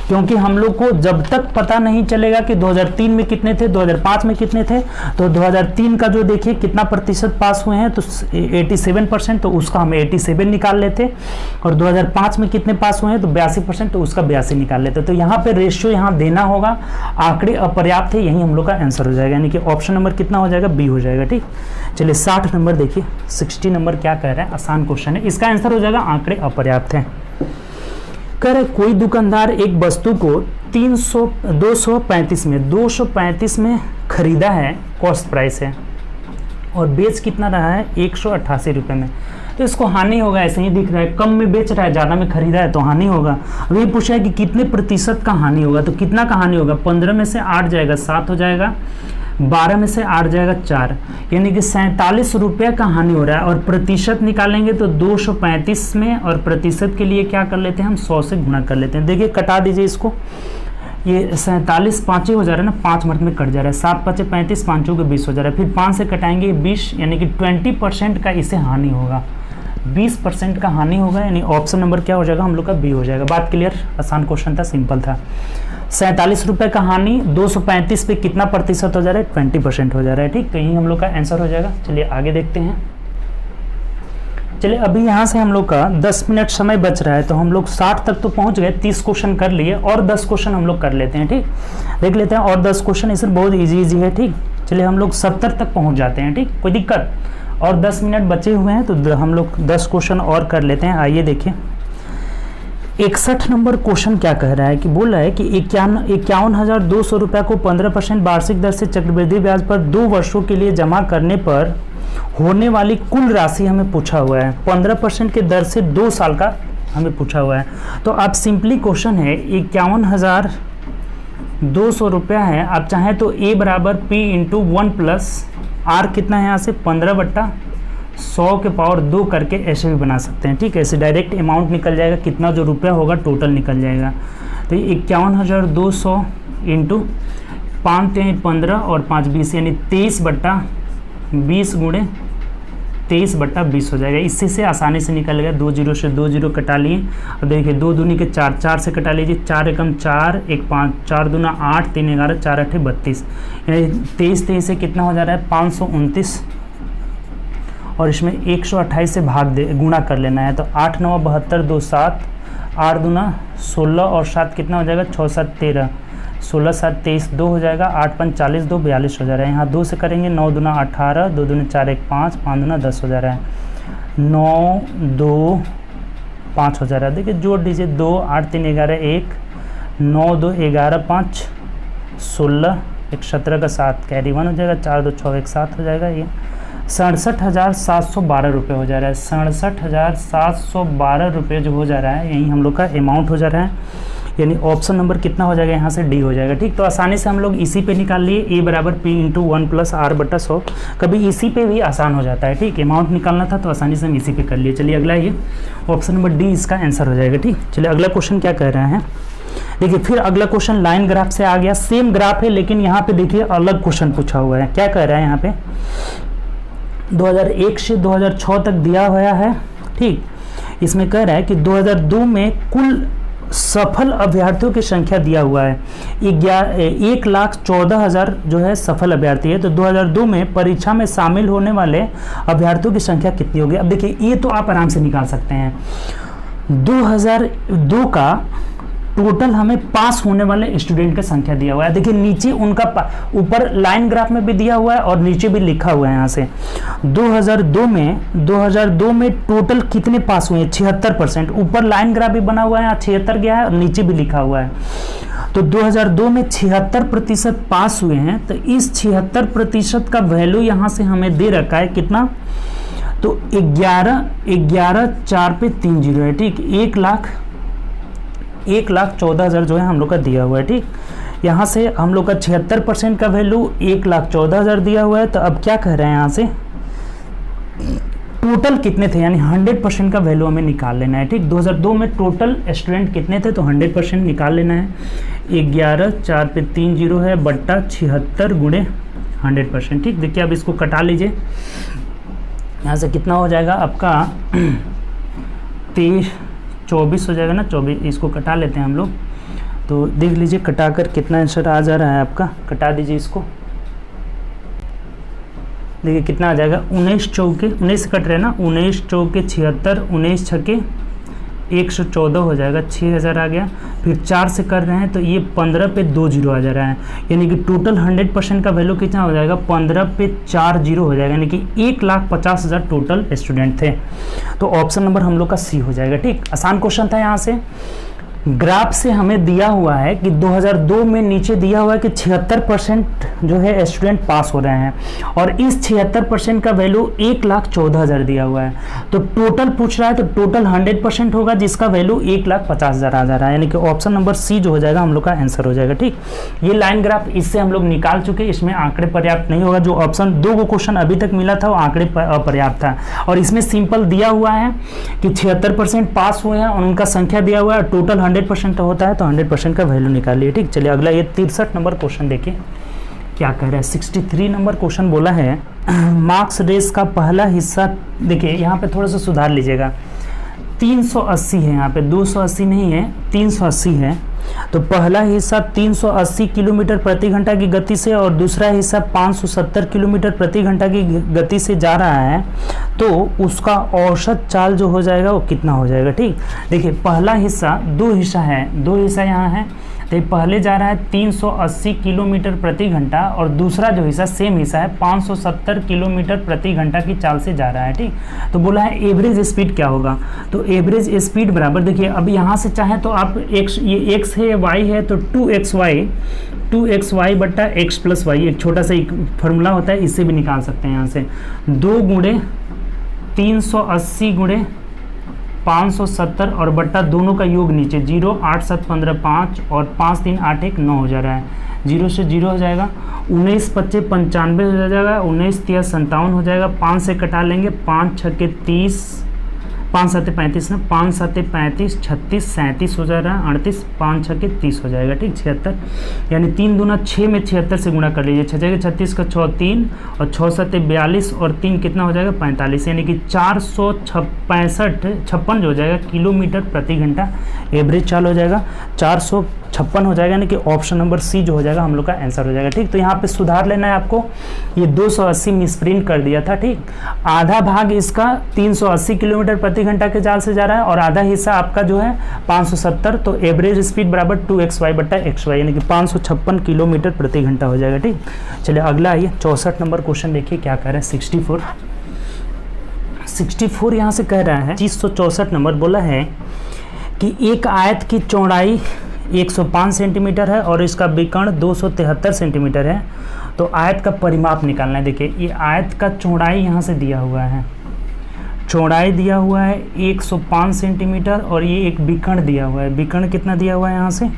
क्योंकि हम लोग को जब तक पता नहीं चलेगा कि 2003 में कितने थे, 2005 में कितने थे, तो 2003 का जो देखिए कितना प्रतिशत पास हुए हैं, तो 87%, तो उसका हमें 87 निकाल लेते, और 2005 में कितने पास हुए हैं तो 82%, तो उसका 82 निकाल लेते। तो यहाँ पे रेशियो यहाँ देना होगा, आंकड़े अपर्याप्त है, यही हम लोग का आंसर हो जाएगा, यानी कि ऑप्शन नंबर कितना हो जाएगा, बी हो जाएगा। ठीक, चलिए 60 नंबर देखिए, 60 नंबर क्या कह रहा है, आसान क्वेश्चन है, इसका आंसर हो जाएगा आंकड़े अपर्याप्त है। कह रहे कोई दुकानदार एक वस्तु को 235 में खरीदा है, कॉस्ट प्राइस है, और बेच कितना रहा है 188 रुपये में, तो इसको हानि होगा, ऐसे ही दिख रहा है, कम में बेच रहा है, ज़्यादा में खरीदा है तो हानि होगा। अब ये पूछा है कि कितने प्रतिशत का हानि होगा, तो कितना का हानि होगा, 15 में से 8 जाएगा 7 हो जाएगा, 12 में से 8 जाएगा 4, यानी कि 47 रुपये का हानि हो रहा है। और प्रतिशत निकालेंगे तो 235 में, और प्रतिशत के लिए क्या कर लेते हैं हम, 100 से गुणा कर लेते हैं। देखिए कटा दीजिए इसको, ये 47 पाँचें हो जा रहा है ना, 5 मर्द में कट जा रहा है, 7 5 35, 5 के 20 हो जा रहा है, फिर 5 से कटाएंगे 20, यानी कि 20% का इसे हानि होगा, 20% का हानि होगा, यानी ऑप्शन नंबर क्या हो जाएगा हम लोग का, बी हो जाएगा। बात क्लियर, आसान क्वेश्चन था, सिंपल था। 47 रुपये का हानि 235 पे कितना प्रतिशत हो जा रहा है, 20% हो जा रहा है। ठीक, तो यही हम लोग का आंसर हो जाएगा। चलिए आगे देखते हैं। चलिए अभी यहाँ से हम लोग का 10 मिनट समय बच रहा है, तो हम लोग 60 तक तो पहुँच गए, 30 क्वेश्चन कर लिए, और 10 क्वेश्चन हम लोग कर लेते हैं। ठीक, देख लेते हैं, और 10 क्वेश्चन इसमें बहुत इजी है। ठीक, चलिए हम लोग 70 तक पहुँच जाते हैं। ठीक, कोई दिक्कत, और 10 मिनट बचे हुए हैं, तो हम लोग 10 क्वेश्चन और कर लेते हैं। आइए देखिए 61 नंबर क्वेश्चन क्या कह रहा है, कि बोल रहा है कि 51,200 रुपये को 15% वार्षिक दर से चक्रवृद्धि ब्याज पर 2 वर्षों के लिए जमा करने पर होने वाली कुल राशि हमें पूछा हुआ है। 15% के दर से 2 साल का हमें पूछा हुआ है। तो आप सिंपली क्वेश्चन है 51,200 रुपया है, आप चाहें तो A बराबर P इंटू 1 प्लस R कितना है यहाँ से 15/100 के पावर 2 करके ऐसे भी बना सकते हैं। ठीक है, ऐसे डायरेक्ट अमाउंट निकल जाएगा, कितना जो रुपया होगा टोटल निकल जाएगा। तो ये 51,200 इंटू 5 3 15 और 5 20, यानी 23/20 गुणे 23/20 हो जाएगा। इससे से आसानी से निकल गया, 2 0 से 2 0 कटा लिए। अब देखिए 2 दूनी के 4, 4 से कटा लीजिए, 4 एकम 4 1 5, 4 दूना 8 3 11, 4 8 32, यानी 23 से कितना हो जा रहा है 529, और इसमें 128 से गुणा कर लेना है। तो 8 9 72 2 7, 8 दूना 16 और 7 कितना हो जाएगा 6 7 13, 16 7 23, 2 हो जाएगा, 8 5 40, 2 42 हो जा रहा है। यहाँ 2 से करेंगे, 9 दूना 18, 2 दूना 4 1 5, 5 दूना 10 हो जा रहा है, 9 2 5 हो जा रहा है। देखिए जोड़ दीजिए, 2 8 3 11 1, 9 2 11 5 16, 1 17 का 7 कैरी 1 हो जाएगा, 4 2 6 1 7 हो जाएगा। ये 67,712 रुपये हो जा रहा है। 67,712 रुपये जो हो जा रहा है, यही हम लोग का अमाउंट हो जा रहा है, यानी ऑप्शन नंबर कितना हो जाएगा यहाँ से, डी हो जाएगा। ठीक, तो आसानी से हम लोग इसी पे निकाल लिए, ए बराबर P इंटू 1 प्लस R/100, कभी इसी पे भी आसान हो जाता है। ठीक, अमाउंट निकालना था तो आसानी से हम इसी पे कर लिए। चलिए अगला, ये ऑप्शन नंबर डी इसका आंसर हो जाएगा। ठीक, चलिए अगला क्वेश्चन क्या कह रहे हैं, देखिए फिर अगला क्वेश्चन लाइन ग्राफ से आ गया, सेम ग्राफ है लेकिन यहाँ पे देखिए अलग क्वेश्चन पूछा हुआ है। क्या कह रहा है यहाँ पे, 2001 से 2006 तक दिया हुआ है। ठीक, इसमें कह रहा है कि 2002 में कुल सफल अभ्यर्थियों की संख्या दिया हुआ है, 1,14,000 जो है सफल अभ्यर्थी है। तो 2002 में परीक्षा में शामिल होने वाले अभ्यर्थियों की संख्या कितनी होगी। अब देखिए ये तो आप आराम से निकाल सकते हैं, 2002 का टोटल हमें पास होने वाले स्टूडेंट की संख्या दिया हुआ है। देखिए नीचे उनका ऊपर लाइन ग्राफ में भी दिया हुआ है और नीचे भी लिखा हुआ है यहाँ से 2002 में टोटल कितने पास हुए हैं 76%। ऊपर लाइन ग्राफ भी बना हुआ है, यहाँ 76 गया है और नीचे भी लिखा हुआ है। तो 2002 में 76% पास हुए हैं। तो इस 76% का वैल्यू यहाँ से हमें दे रखा है कितना, तो 11,4 पे 3 जीरो है। ठीक, 1,14,000 जो है हम लोग का दिया हुआ है। ठीक, यहाँ से हम लोग का 76% का वैल्यू 1,14,000 दिया हुआ है। तो अब क्या कह रहे हैं यहाँ से टोटल कितने थे, यानी 100% का वैल्यू हमें निकाल लेना है। ठीक, 2002 में टोटल स्टूडेंट कितने थे, तो 100% निकाल लेना है। 11 4 पे 3 0 है बट्टा 76 गुणे 100%। ठीक, देखिए अब इसको कटा लीजिए, यहाँ से कितना हो जाएगा आपका 24 हो जाएगा ना, 24, इसको कटा लेते हैं हम लोग। तो देख लीजिए कटा कर कितना आंसर आ जा रहा है आपका, कटा दीजिए इसको। देखिए कितना आ जाएगा, 19 चौके 19 कट रहे ना, 19 चौके 76, 19 छके 114 हो जाएगा, 6000 आ गया। फिर 4 से कर रहे हैं तो ये 15 पे 2 0 आ जा रहा है, यानी कि टोटल 100% का वैल्यू कितना हो जाएगा, 15 पे 4 0 हो जाएगा, यानी कि 1,50,000 टोटल स्टूडेंट थे। तो ऑप्शन नंबर हम लोग का सी हो जाएगा। ठीक, आसान क्वेश्चन था। यहाँ से ग्राफ से हमें दिया हुआ है कि 2002 में नीचे दिया हुआ है कि 76% जो है स्टूडेंट पास हो रहे हैं, और इस 76% का वैल्यू 1,14,000 दिया हुआ है। तो टोटल पूछ रहा है, तो टोटल 100% होगा जिसका वैल्यू 1,50,000 आ जा रहा है, यानी कि ऑप्शन नंबर सी जो हो जाएगा हम लोग का आंसर हो जाएगा। ठीक, ये लाइन ग्राफ इससे हम लोग निकाल चुके, इसमें आंकड़े पर्याप्त नहीं होगा। जो ऑप्शन 2 को क्वेश्चन अभी तक मिला था वो आंकड़े अपर्याप्त था, और इसमें सिंपल दिया हुआ है कि 76% पास हुए हैं और उनका संख्या दिया हुआ है, टोटल 100% होता है, तो 100% का वैल्यू निकालिए। ठीक, चलिए अगला ये 63 नंबर क्वेश्चन देखिए क्या कह रहा है। 63 नंबर क्वेश्चन बोला है मार्क्स रेस का पहला हिस्सा, देखिए यहाँ पे थोड़ा सा सुधार लीजिएगा, 380 है, यहाँ पे 280 नहीं है, 380 है। तो पहला हिस्सा 380 किलोमीटर प्रति घंटा की गति से और दूसरा हिस्सा 570 किलोमीटर प्रति घंटा की गति से जा रहा है, तो उसका औसत चाल जो हो जाएगा वो कितना हो जाएगा। ठीक, देखिए पहला हिस्सा, 2 हिस्सा है, 2 हिस्सा यहाँ है, तो पहले जा रहा है 380 किलोमीटर प्रति घंटा और दूसरा जो हिस्सा सेम हिस्सा है 570 किलोमीटर प्रति घंटा की चाल से जा रहा है। ठीक, तो बोला है एवरेज स्पीड क्या होगा, तो एवरेज स्पीड बराबर, देखिए अब यहाँ से चाहे तो आप x, ये x है y है, तो 2xy बट्टा x प्लस y, एक छोटा सा एक फॉर्मूला होता है, इससे भी निकाल सकते हैं। यहाँ से 2 गुणे 380 गुणे 570 और बट्टा दोनों का योग नीचे 0 8 7 15 5 और 5 3 8 1 9 हो जा रहा है, 0 से 0 हो जाएगा, 19 25 95 हो जाएगा, 19 3 57 हो जाएगा, 5 से कटा लेंगे, 5 6 के 30, 5 7 35 ना, 5 7 35 36 37 हो जा रहा है, 38 5 6 के 30 हो जाएगा। ठीक, 76, यानी 3 दूना 6 में 76 से गुणा कर लीजिए, 6 जगह 36 का 6 3 और 6 7 42 और 3 कितना हो जाएगा 45, यानी कि 456 जो हो जाएगा किलोमीटर प्रति घंटा एवरेज चाल हो जाएगा, 456 हो जाएगा, यानी कि ऑप्शन नंबर सी जो हो जाएगा हम लोग का आंसर हो जाएगा। ठीक, तो यहाँ पे सुधार लेना है आपको, ये 280 मिसप्रिंट कर दिया था। ठीक, आधा भाग इसका 380 किलोमीटर प्रति घंटा के चाल से जा रहा है और आधा हिस्सा आपका जो है 570, तो एवरेज स्पीड बराबर 2xy बट्टा xy, यानी कि 556 किलोमीटर प्रति घंटा हो जाएगा। ठीक, चलिए अगला आइए 64 नंबर क्वेश्चन देखिए क्या कह रहा है। 64 यहाँ से कह रहा है, 364 नंबर बोला है कि एक आयत की चौड़ाई 105 सेंटीमीटर है और इसका विकर्ण 273 सेंटीमीटर है, तो आयत का परिमाप निकालना है। देखिए ये आयत का चौड़ाई यहाँ से दिया हुआ है, चौड़ाई दिया हुआ है 105 सेंटीमीटर और ये एक विकर्ण दिया हुआ है, विकर्ण कितना दिया हुआ है यहाँ से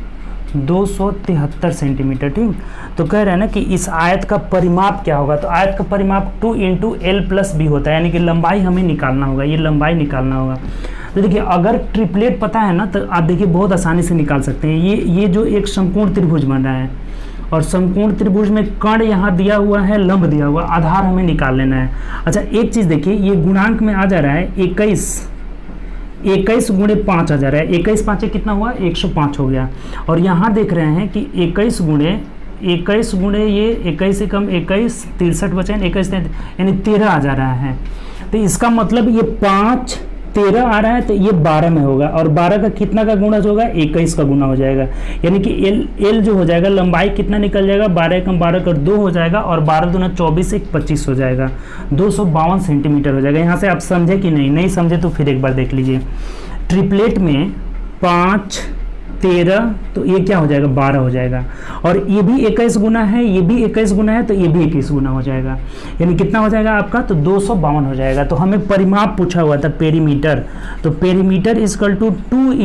273 सेंटीमीटर। ठीक, तो कह रहे हैं ना कि इस आयत का परिमाप क्या होगा, तो आयत का परिमाप 2 × L + B होता है, यानी कि लंबाई हमें निकालना होगा, ये लंबाई निकालना होगा। तो देखिए अगर ट्रिपलेट पता है ना तो आप देखिए बहुत आसानी से निकाल सकते हैं। ये जो एक समकोण त्रिभुज बन रहा है और समकोण त्रिभुज में कर्ण यहाँ दिया हुआ है, लंब दिया हुआ, आधार हमें निकाल लेना है। अच्छा एक चीज़ देखिए, ये गुणांक में आ जा रहा है 21 गुणे 5 आ जा रहा है, 21 5 कितना हुआ 105 हो गया, और यहाँ देख रहे हैं कि 21 गुणे ये 21 से कम 21 63 बचे, 21 यानी 13 आ जा रहा है। तो इसका मतलब ये 5 13 आ रहा है, तो ये 12 में होगा और 12 का कितना का गुणा होगा 21 का गुना हो जाएगा, यानी कि L जो हो जाएगा लंबाई कितना निकल जाएगा 12 कम 12 कर 2 हो जाएगा और 12 दूना 24 1 25 हो जाएगा, 252 सेंटीमीटर हो जाएगा। यहाँ से आप समझे कि नहीं समझे तो फिर एक बार देख लीजिए। ट्रिपलेट में 5 13 तो ये क्या हो जाएगा 12 हो जाएगा, और ये भी 21 गुना है, ये भी 21 गुना है, तो ये भी 21 गुना हो जाएगा, यानी कितना हो जाएगा आपका तो 252 हो जाएगा। तो हमें परिमाप पूछा हुआ था पेरीमीटर, तो perimeter equal to 2 ×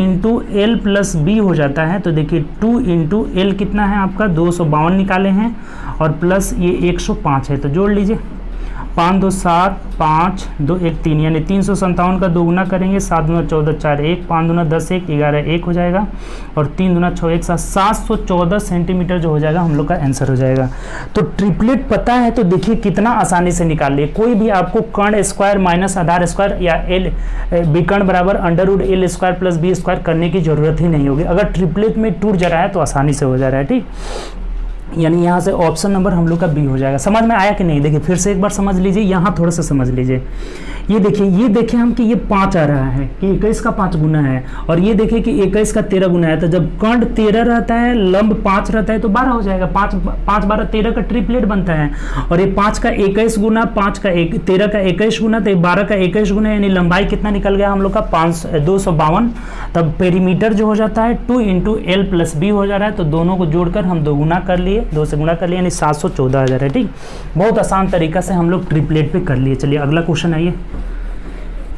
L + B हो जाता है। तो देखिए 2 × L कितना है आपका 252 निकाले हैं और प्लस ये 105 है, तो जोड़ लीजिए 5 2 7 5 2 1 3 यानी 357 का 2 गुना करेंगे, 7 दूना 14 4 1, 5 दूना 10 1 11 1 हो जाएगा और 3 दूना 6 1 714 सेंटीमीटर जो हो जाएगा हम लोग का आंसर हो जाएगा। तो ट्रिपलेट पता है तो देखिए कितना आसानी से निकाल लिए। कोई भी आपको कर्ण स्क्वायर माइनस आधार स्क्वायर या एल विकर्ण बराबर √L square plus B square करने की जरूरत ही नहीं होगी। अगर ट्रिपलेट में टूट जा रहा है तो आसानी से हो जा रहा है, ठीक। यानी यहाँ से ऑप्शन नंबर हम लोग का बी हो जाएगा। समझ में आया कि नहीं? देखिए फिर से एक बार समझ लीजिए, यहाँ थोड़ा सा समझ लीजिए। ये देखिए हम कि ये 5 आ रहा है कि 21 का 5 गुना है, और ये देखिए कि 21 का 13 गुना है। तो जब कर्ण 13 रहता है, लंब 5 रहता है तो 12 हो जाएगा। 5 12 13 का ट्रिपलेट बनता है। और ये 5 का 21 गुना, 13 का 21 गुना, तो 12 का 21 गुना, यानी लंबाई कितना निकल गया हम लोग का 252। तब पेरीमीटर जो हो जाता है 2 × L + B हो जा रहा है। तो दोनों को जोड़कर हम 2 गुना कर लिए, 2 से गुना कर लिए, यानी 714 आ जा रहा है, ठीक। बहुत आसान तरीका से हम लोग ट्रिपलेट पे कर लिए। चलिए अगला क्वेश्चन आइए।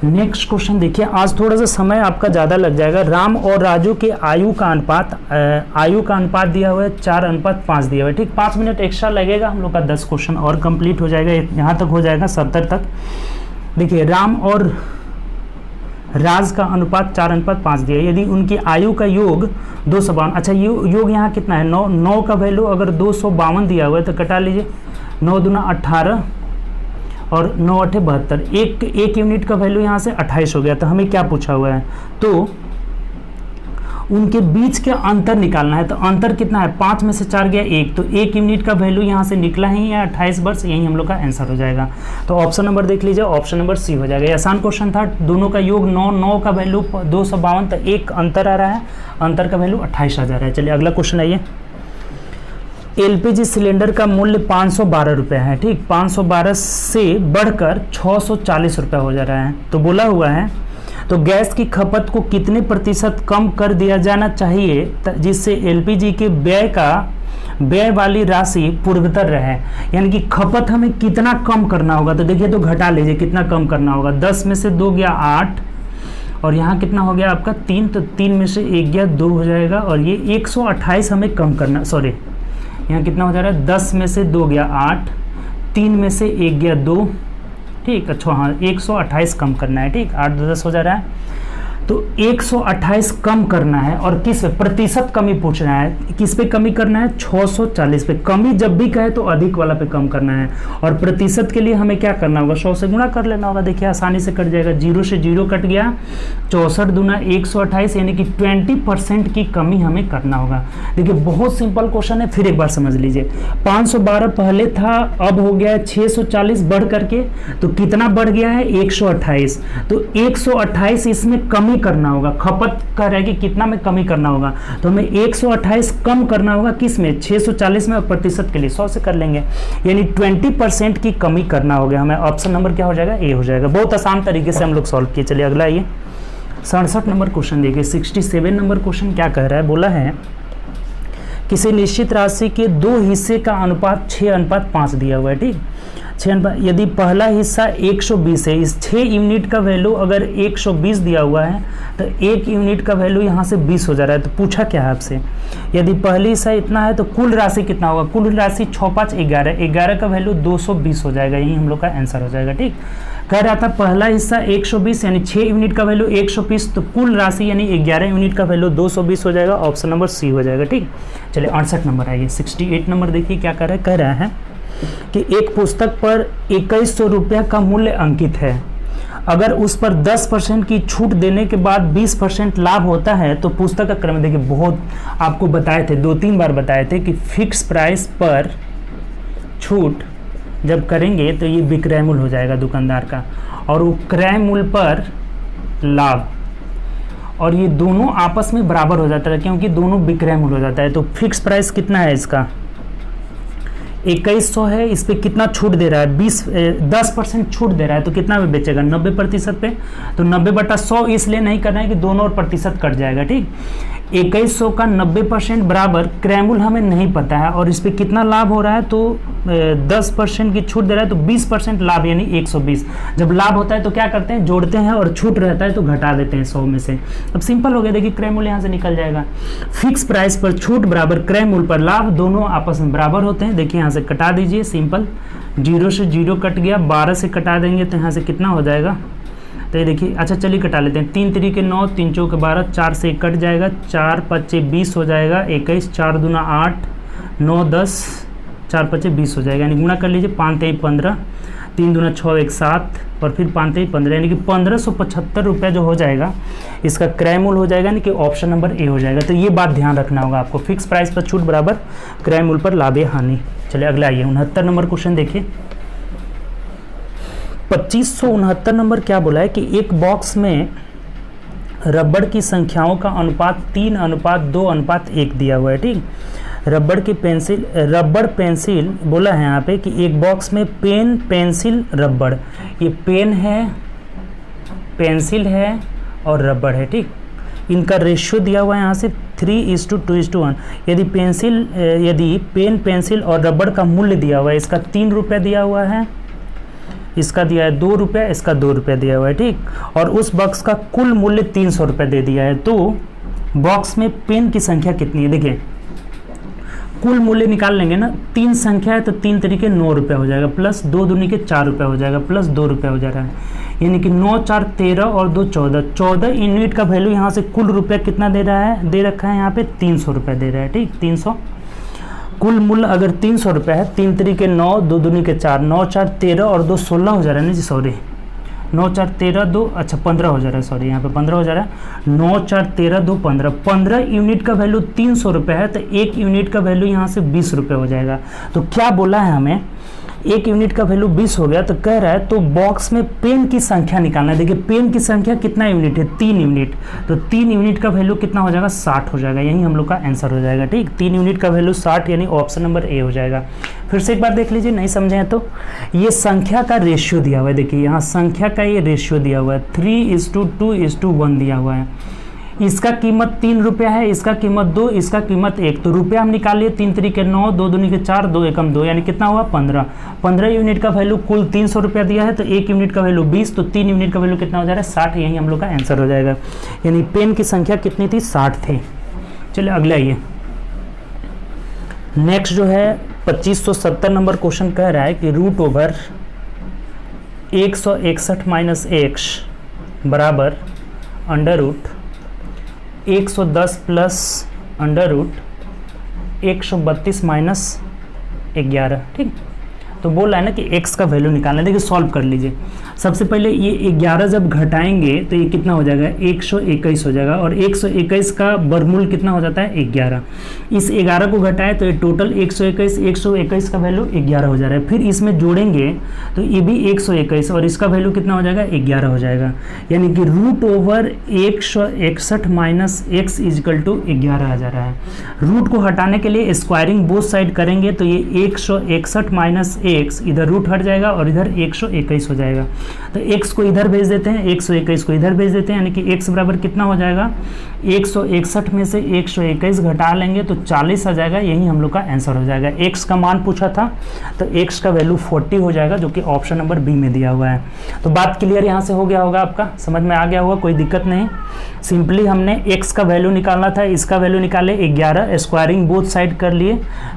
नेक्स्ट क्वेश्चन देखिए, आज थोड़ा सा समय आपका ज़्यादा लग जाएगा। राम और राजू के आयु का अनुपात दिया हुआ है 4:5 दिया हुआ है, ठीक। 5 मिनट एक्स्ट्रा लगेगा, हम लोग का 10 क्वेश्चन और कंप्लीट हो जाएगा। यहाँ तक हो जाएगा 70 तक। देखिए राम और राज का अनुपात 4:5 दिया है। यदि उनकी आयु का योग 252, अच्छा योग यहाँ कितना है 9 का वैल्यू अगर 252 दिया हुआ है तो कटा लीजिए, 9 दूना 18 और 9 8 72, एक यूनिट का वैल्यू यहाँ से 28 हो गया। तो हमें क्या पूछा हुआ है, तो उनके बीच के अंतर निकालना है। तो अंतर कितना है, 5 में से 4 गया 1, तो 1 यूनिट का वैल्यू यहाँ से निकला ही है 28 वर्ष, यही हम लोग का आंसर हो जाएगा। तो ऑप्शन नंबर देख लीजिए, ऑप्शन नंबर सी हो जाएगा। ये आसान क्वेश्चन था, दोनों का योग 9 का वैल्यू 252, तो एक अंतर आ रहा है, अंतर का वैल्यू 28 आ जा रहा है। चलिए अगला क्वेश्चन आइए। एलपीजी सिलेंडर का मूल्य 512 रुपये है, ठीक। 512 से बढ़कर 640 रुपये हो जा रहा है। तो बोला हुआ है तो गैस की खपत को कितने प्रतिशत कम कर दिया जाना चाहिए जिससे एलपीजी के व्यय वाली राशि पूर्वतर रहे। यानी कि खपत हमें कितना कम करना होगा। तो देखिए तो घटा लीजिए कितना कम करना होगा। 10 में से 2 गया 8 और यहाँ कितना हो गया आपका 3, तो 3 में से 1 गया 2 हो जाएगा। और ये 128 हमें कम करना, सॉरी यहाँ कितना हो जा रहा है 10 में से 2 गया 8, 3 में से 1 गया 2, ठीक। अच्छा हाँ 128 कम करना है, ठीक। 8 10 हो जा रहा है। तो 128 कम करना है और किस पे प्रतिशत कमी पूछ रहा है, किस पे कमी करना है 640 पे। कमी जब भी कहे तो अधिक वाला पे कम करना है और प्रतिशत के लिए हमें क्या करना होगा 100 से गुणा कर लेना होगा। देखिए आसानी से कट जाएगा, 0 से 0 कट गया, 64 दूना 128 यानी कि 20% की कमी हमें करना होगा। देखिए बहुत सिंपल क्वेश्चन है, फिर एक बार समझ लीजिए। 512 पहले था, अब हो गया है 640 बढ़ करके, तो कितना बढ़ गया है 128। तो 128 इसमें कमी करना होगा। खपत कह रहा है कि कितना में कमी करना होगा, तो हमें 128 कम करना होगा किस में 640 में, और प्रतिशत के लिए 100 से कर लेंगे, यानी 20% की कमी करना होगा हमें। ऑप्शन नंबर क्या हो जाएगा, ए हो जाएगा। बहुत आसान तरीके से हम लोग सॉल्व किए। चलिए अगला आइए 67 नंबर क्वेश्चन देखिए। 67 नंबर क्वेश्चन क्या कह रहा है, बोला है किसी निश्चित राशि के 2 हिस्से का अनुपात 6:5 दिया हुआ है, ठीक। 6 यदि पहला हिस्सा 120 है, इस 6 यूनिट का वैल्यू अगर 120 दिया हुआ है तो 1 यूनिट का वैल्यू यहाँ से 20 हो जा रहा है। तो पूछा क्या है आपसे, यदि पहली हिस्सा इतना है तो कुल राशि कितना होगा। कुल राशि 6 5 11, 11 का वैल्यू 220 हो जाएगा, यही हम लोग का आंसर हो जाएगा, ठीक। कह रहा था पहला हिस्सा 120 यानी 6 यूनिट का वैल्यू 120, तो कुल राशि यानी 11 यूनिट का वैल्यू 220 हो जाएगा। ऑप्शन नंबर सी हो जाएगा, ठीक। चलिए 68 नंबर आइए। 68 नंबर देखिए क्या कर रहा है, कह रहा है कि एक पुस्तक पर 2100 रुपया का मूल्य अंकित है, अगर उस पर 10% की छूट देने के बाद 20% लाभ होता है तो पुस्तक का क्रम। देखिए बहुत आपको बताए थे, 2-3 बार बताए थे कि फिक्स प्राइस पर छूट जब करेंगे तो ये विक्रय मूल्य हो जाएगा दुकानदार का, और वो क्रय मूल्य पर लाभ, और ये दोनों आपस में बराबर हो जाता है क्योंकि दोनों विक्रय मूल्य हो जाता है। तो फिक्स प्राइस कितना है इसका 2100 है, इस पे कितना छूट दे रहा है 10% छूट दे रहा है, तो कितना में बेचेगा 90% पे। तो 90/100 इसलिए नहीं करना है कि दोनों और प्रतिशत कट जाएगा, ठीक। 2100 का 90% बराबर क्रैमूल हमें नहीं पता है और इस पर कितना लाभ हो रहा है, तो 10% की छूट दे रहा है, तो 20% लाभ यानी 120। जब लाभ होता है तो क्या करते हैं, जोड़ते हैं, और छूट रहता है तो घटा देते हैं 100 में से। अब सिंपल हो गया, देखिए क्रैमूल यहाँ से निकल जाएगा। फिक्स प्राइस पर छूट बराबर क्रैमूल पर लाभ, दोनों आपस में बराबर होते हैं। देखिए यहाँ से कटा दीजिए, सिंपल 0 से 0 कट गया, 12 से कटा देंगे तो यहाँ से कितना हो जाएगा, तो ये देखिए, अच्छा चलिए कटा लेते हैं। 3 3 के 9, 3 4 के 12, 4 से 1 कट जाएगा, 4 5 20 हो जाएगा, 21, 4 दूना 8, 9 10, 4 5 20 हो जाएगा, यानी गुणा कर लीजिए, 5 3 15, 3 दूना 6 1 7, और फिर 5 3 15, यानी कि 1575 रुपये जो हो जाएगा इसका क्रैमूल हो जाएगा, यानी कि ऑप्शन नंबर ए हो जाएगा। तो ये बात ध्यान रखना होगा आपको, फिक्स प्राइस पर छूट बराबर क्रैमूल पर लाभ या हानि। चलिए अगला आइए, 69 नंबर क्वेश्चन देखिए। 2569 नंबर क्या बोला है कि एक बॉक्स में रबड़ की संख्याओं का अनुपात 3:2:1 दिया हुआ है, ठीक। रबड़ पेंसिल बोला है यहाँ पे कि एक बॉक्स में पेन पेंसिल रबड़, ये पेन है, पेंसिल है और रबड़ है, ठीक। इनका रेशियो दिया हुआ है यहाँ से 3:2:1। यदि पेन पेंसिल और रबड़ का मूल्य दिया हुआ है, इसका 3 रुपये दिया हुआ है, इसका दिया है 2 रुपये, इसका 2 रुपये दिया हुआ है, ठीक। और उस बॉक्स का कुल मूल्य 300 रुपये दे दिया है, तो बॉक्स में पेन की संख्या कितनी है, देखिए कुल मूल्य निकाल लेंगे ना, 3 संख्या है तो 3 तरीके 9 रुपये हो जाएगा, प्लस 2 दूनी के 4 रुपये हो जाएगा, प्लस 2 रुपये हो जा रहा है, यानी कि 9 4 13 और 2 14, 14 यूनिट का वैल्यू यहाँ से कुल रुपया कितना दे रहा है, दे रखा है यहाँ पे 300 रुपये दे रहा है, ठीक। 300 कुल मूल्य अगर 300 रुपये है, 3 तरीके 9, 2 दूनी के 4, 9 4 13 और 2 16 हो जा रहा है ना जी, सॉरी 9 4 13 2, अच्छा 15 हो जा रहा है, सॉरी यहाँ पे 15 हो जा रहा है, 9 4 13 2 15, 15 यूनिट का वैल्यू 300 रुपये है, तो 1 यूनिट का वैल्यू यहाँ से 20 रुपये हो जाएगा। तो क्या बोला है हमें, 1 यूनिट का वैल्यू 20 हो गया, तो कह रहा है तो बॉक्स में पेन की संख्या निकालना है। देखिए पेन की संख्या कितना यूनिट है, 3 यूनिट, तो 3 यूनिट का वैल्यू कितना हो जाएगा, 60 हो जाएगा, यही हम लोग का आंसर हो जाएगा, ठीक। 3 यूनिट का वैल्यू 60, यानी ऑप्शन नंबर ए हो जाएगा। फिर से एक बार देख लीजिए, नहीं समझे हैं तो ये संख्या का रेशियो दिया हुआ है, देखिए यहाँ संख्या का ये रेशियो दिया हुआ है, 3:2:1 दिया हुआ है। इसका कीमत 3 रुपया है, इसका कीमत 2, इसका कीमत 1, तो रुपया हम निकाल लिए, 3 तरीके 9, 2 दूनी के 4, 2 एकम 2, यानी कितना हुआ 15। 15 यूनिट का वैल्यू कुल 300 रुपया दिया है, तो 1 यूनिट का वैल्यू 20, तो 3 यूनिट का वैल्यू कितना हो जा रहा है 60, यही हम लोग का आंसर हो जाएगा। यानी पेन की संख्या कितनी थी, 60 थे। चलिए अगले आइए, नेक्स्ट जो है 2570 नंबर क्वेश्चन कह रहा है कि √161 - x बराबर √110 प्लस √132 - 11, ठीक। तो बोल रहा है ना कि x का वैल्यू निकालना है। देखिए सॉल्व कर लीजिए। सबसे पहले ये 11 जब घटाएंगे तो ये कितना हो जाएगा, 121 हो जाएगा, और 121 का वर्गमूल कितना हो जाता है 11। इस 11 को घटाए तो ये टोटल 121 का वैल्यू 11 हो जा रहा है। फिर इसमें जोड़ेंगे तो ये भी 121 और इसका वैल्यू कितना हो जाएगा 11 हो जाएगा, यानी कि √161 - x = 11 आ जा रहा है। रूट को हटाने के लिए स्क्वायरिंग बोथ साइड करेंगे तो ये 161 - x, इधर रूट हट जाएगा और इधर 121 हो जाएगा। तो x को इधर भेज देते हैं, 121 को इधर भेज देते हैं, यानी कि x बराबर कितना हो जाएगा, 161 में से 121 घटा लेंगे तो 40 आ जाएगा, यही हम लोग का आंसर हो जाएगा। x का मान पूछा था तो x का वैल्यू 40 हो जाएगा, जो कि ऑप्शन नंबर बी में दिया हुआ है। तो बात क्लियर यहाँ से हो गया होगा, आपका समझ में आ गया होगा, कोई दिक्कत नहीं। सिंपली हमने x का वैल्यू निकालना था, इसका वैल्यू निकाले 11, स्क्वायरिंग बोथ साइड कर लिए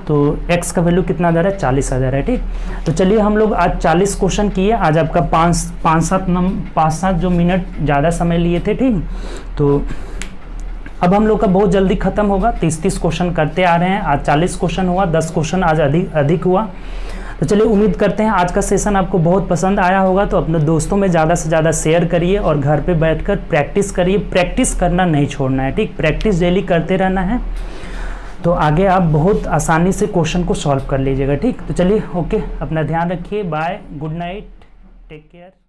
तो x का वैल्यू कितना आ जा रहा है 40 आ जा रहा है, ठीक। तो चलिए हम लोग आज 40 क्वेश्चन किए, आज आपका 5-7 जो मिनट ज़्यादा समय लिए थे, ठीक। तो अब हम लोग का बहुत जल्दी खत्म होगा, 30 क्वेश्चन करते आ रहे हैं। आज 40 क्वेश्चन हुआ, 10 क्वेश्चन आज अधिक हुआ। तो चलिए उम्मीद करते हैं आज का सेशन आपको बहुत पसंद आया होगा। तो अपने दोस्तों में ज़्यादा से ज़्यादा शेयर करिए और घर पे बैठकर प्रैक्टिस करिए। प्रैक्टिस करना नहीं छोड़ना है, ठीक। प्रैक्टिस डेली करते रहना है, तो आगे आप बहुत आसानी से क्वेश्चन को सॉल्व कर लीजिएगा, ठीक। तो चलिए ओके, अपना ध्यान रखिए, bye, good night, take care.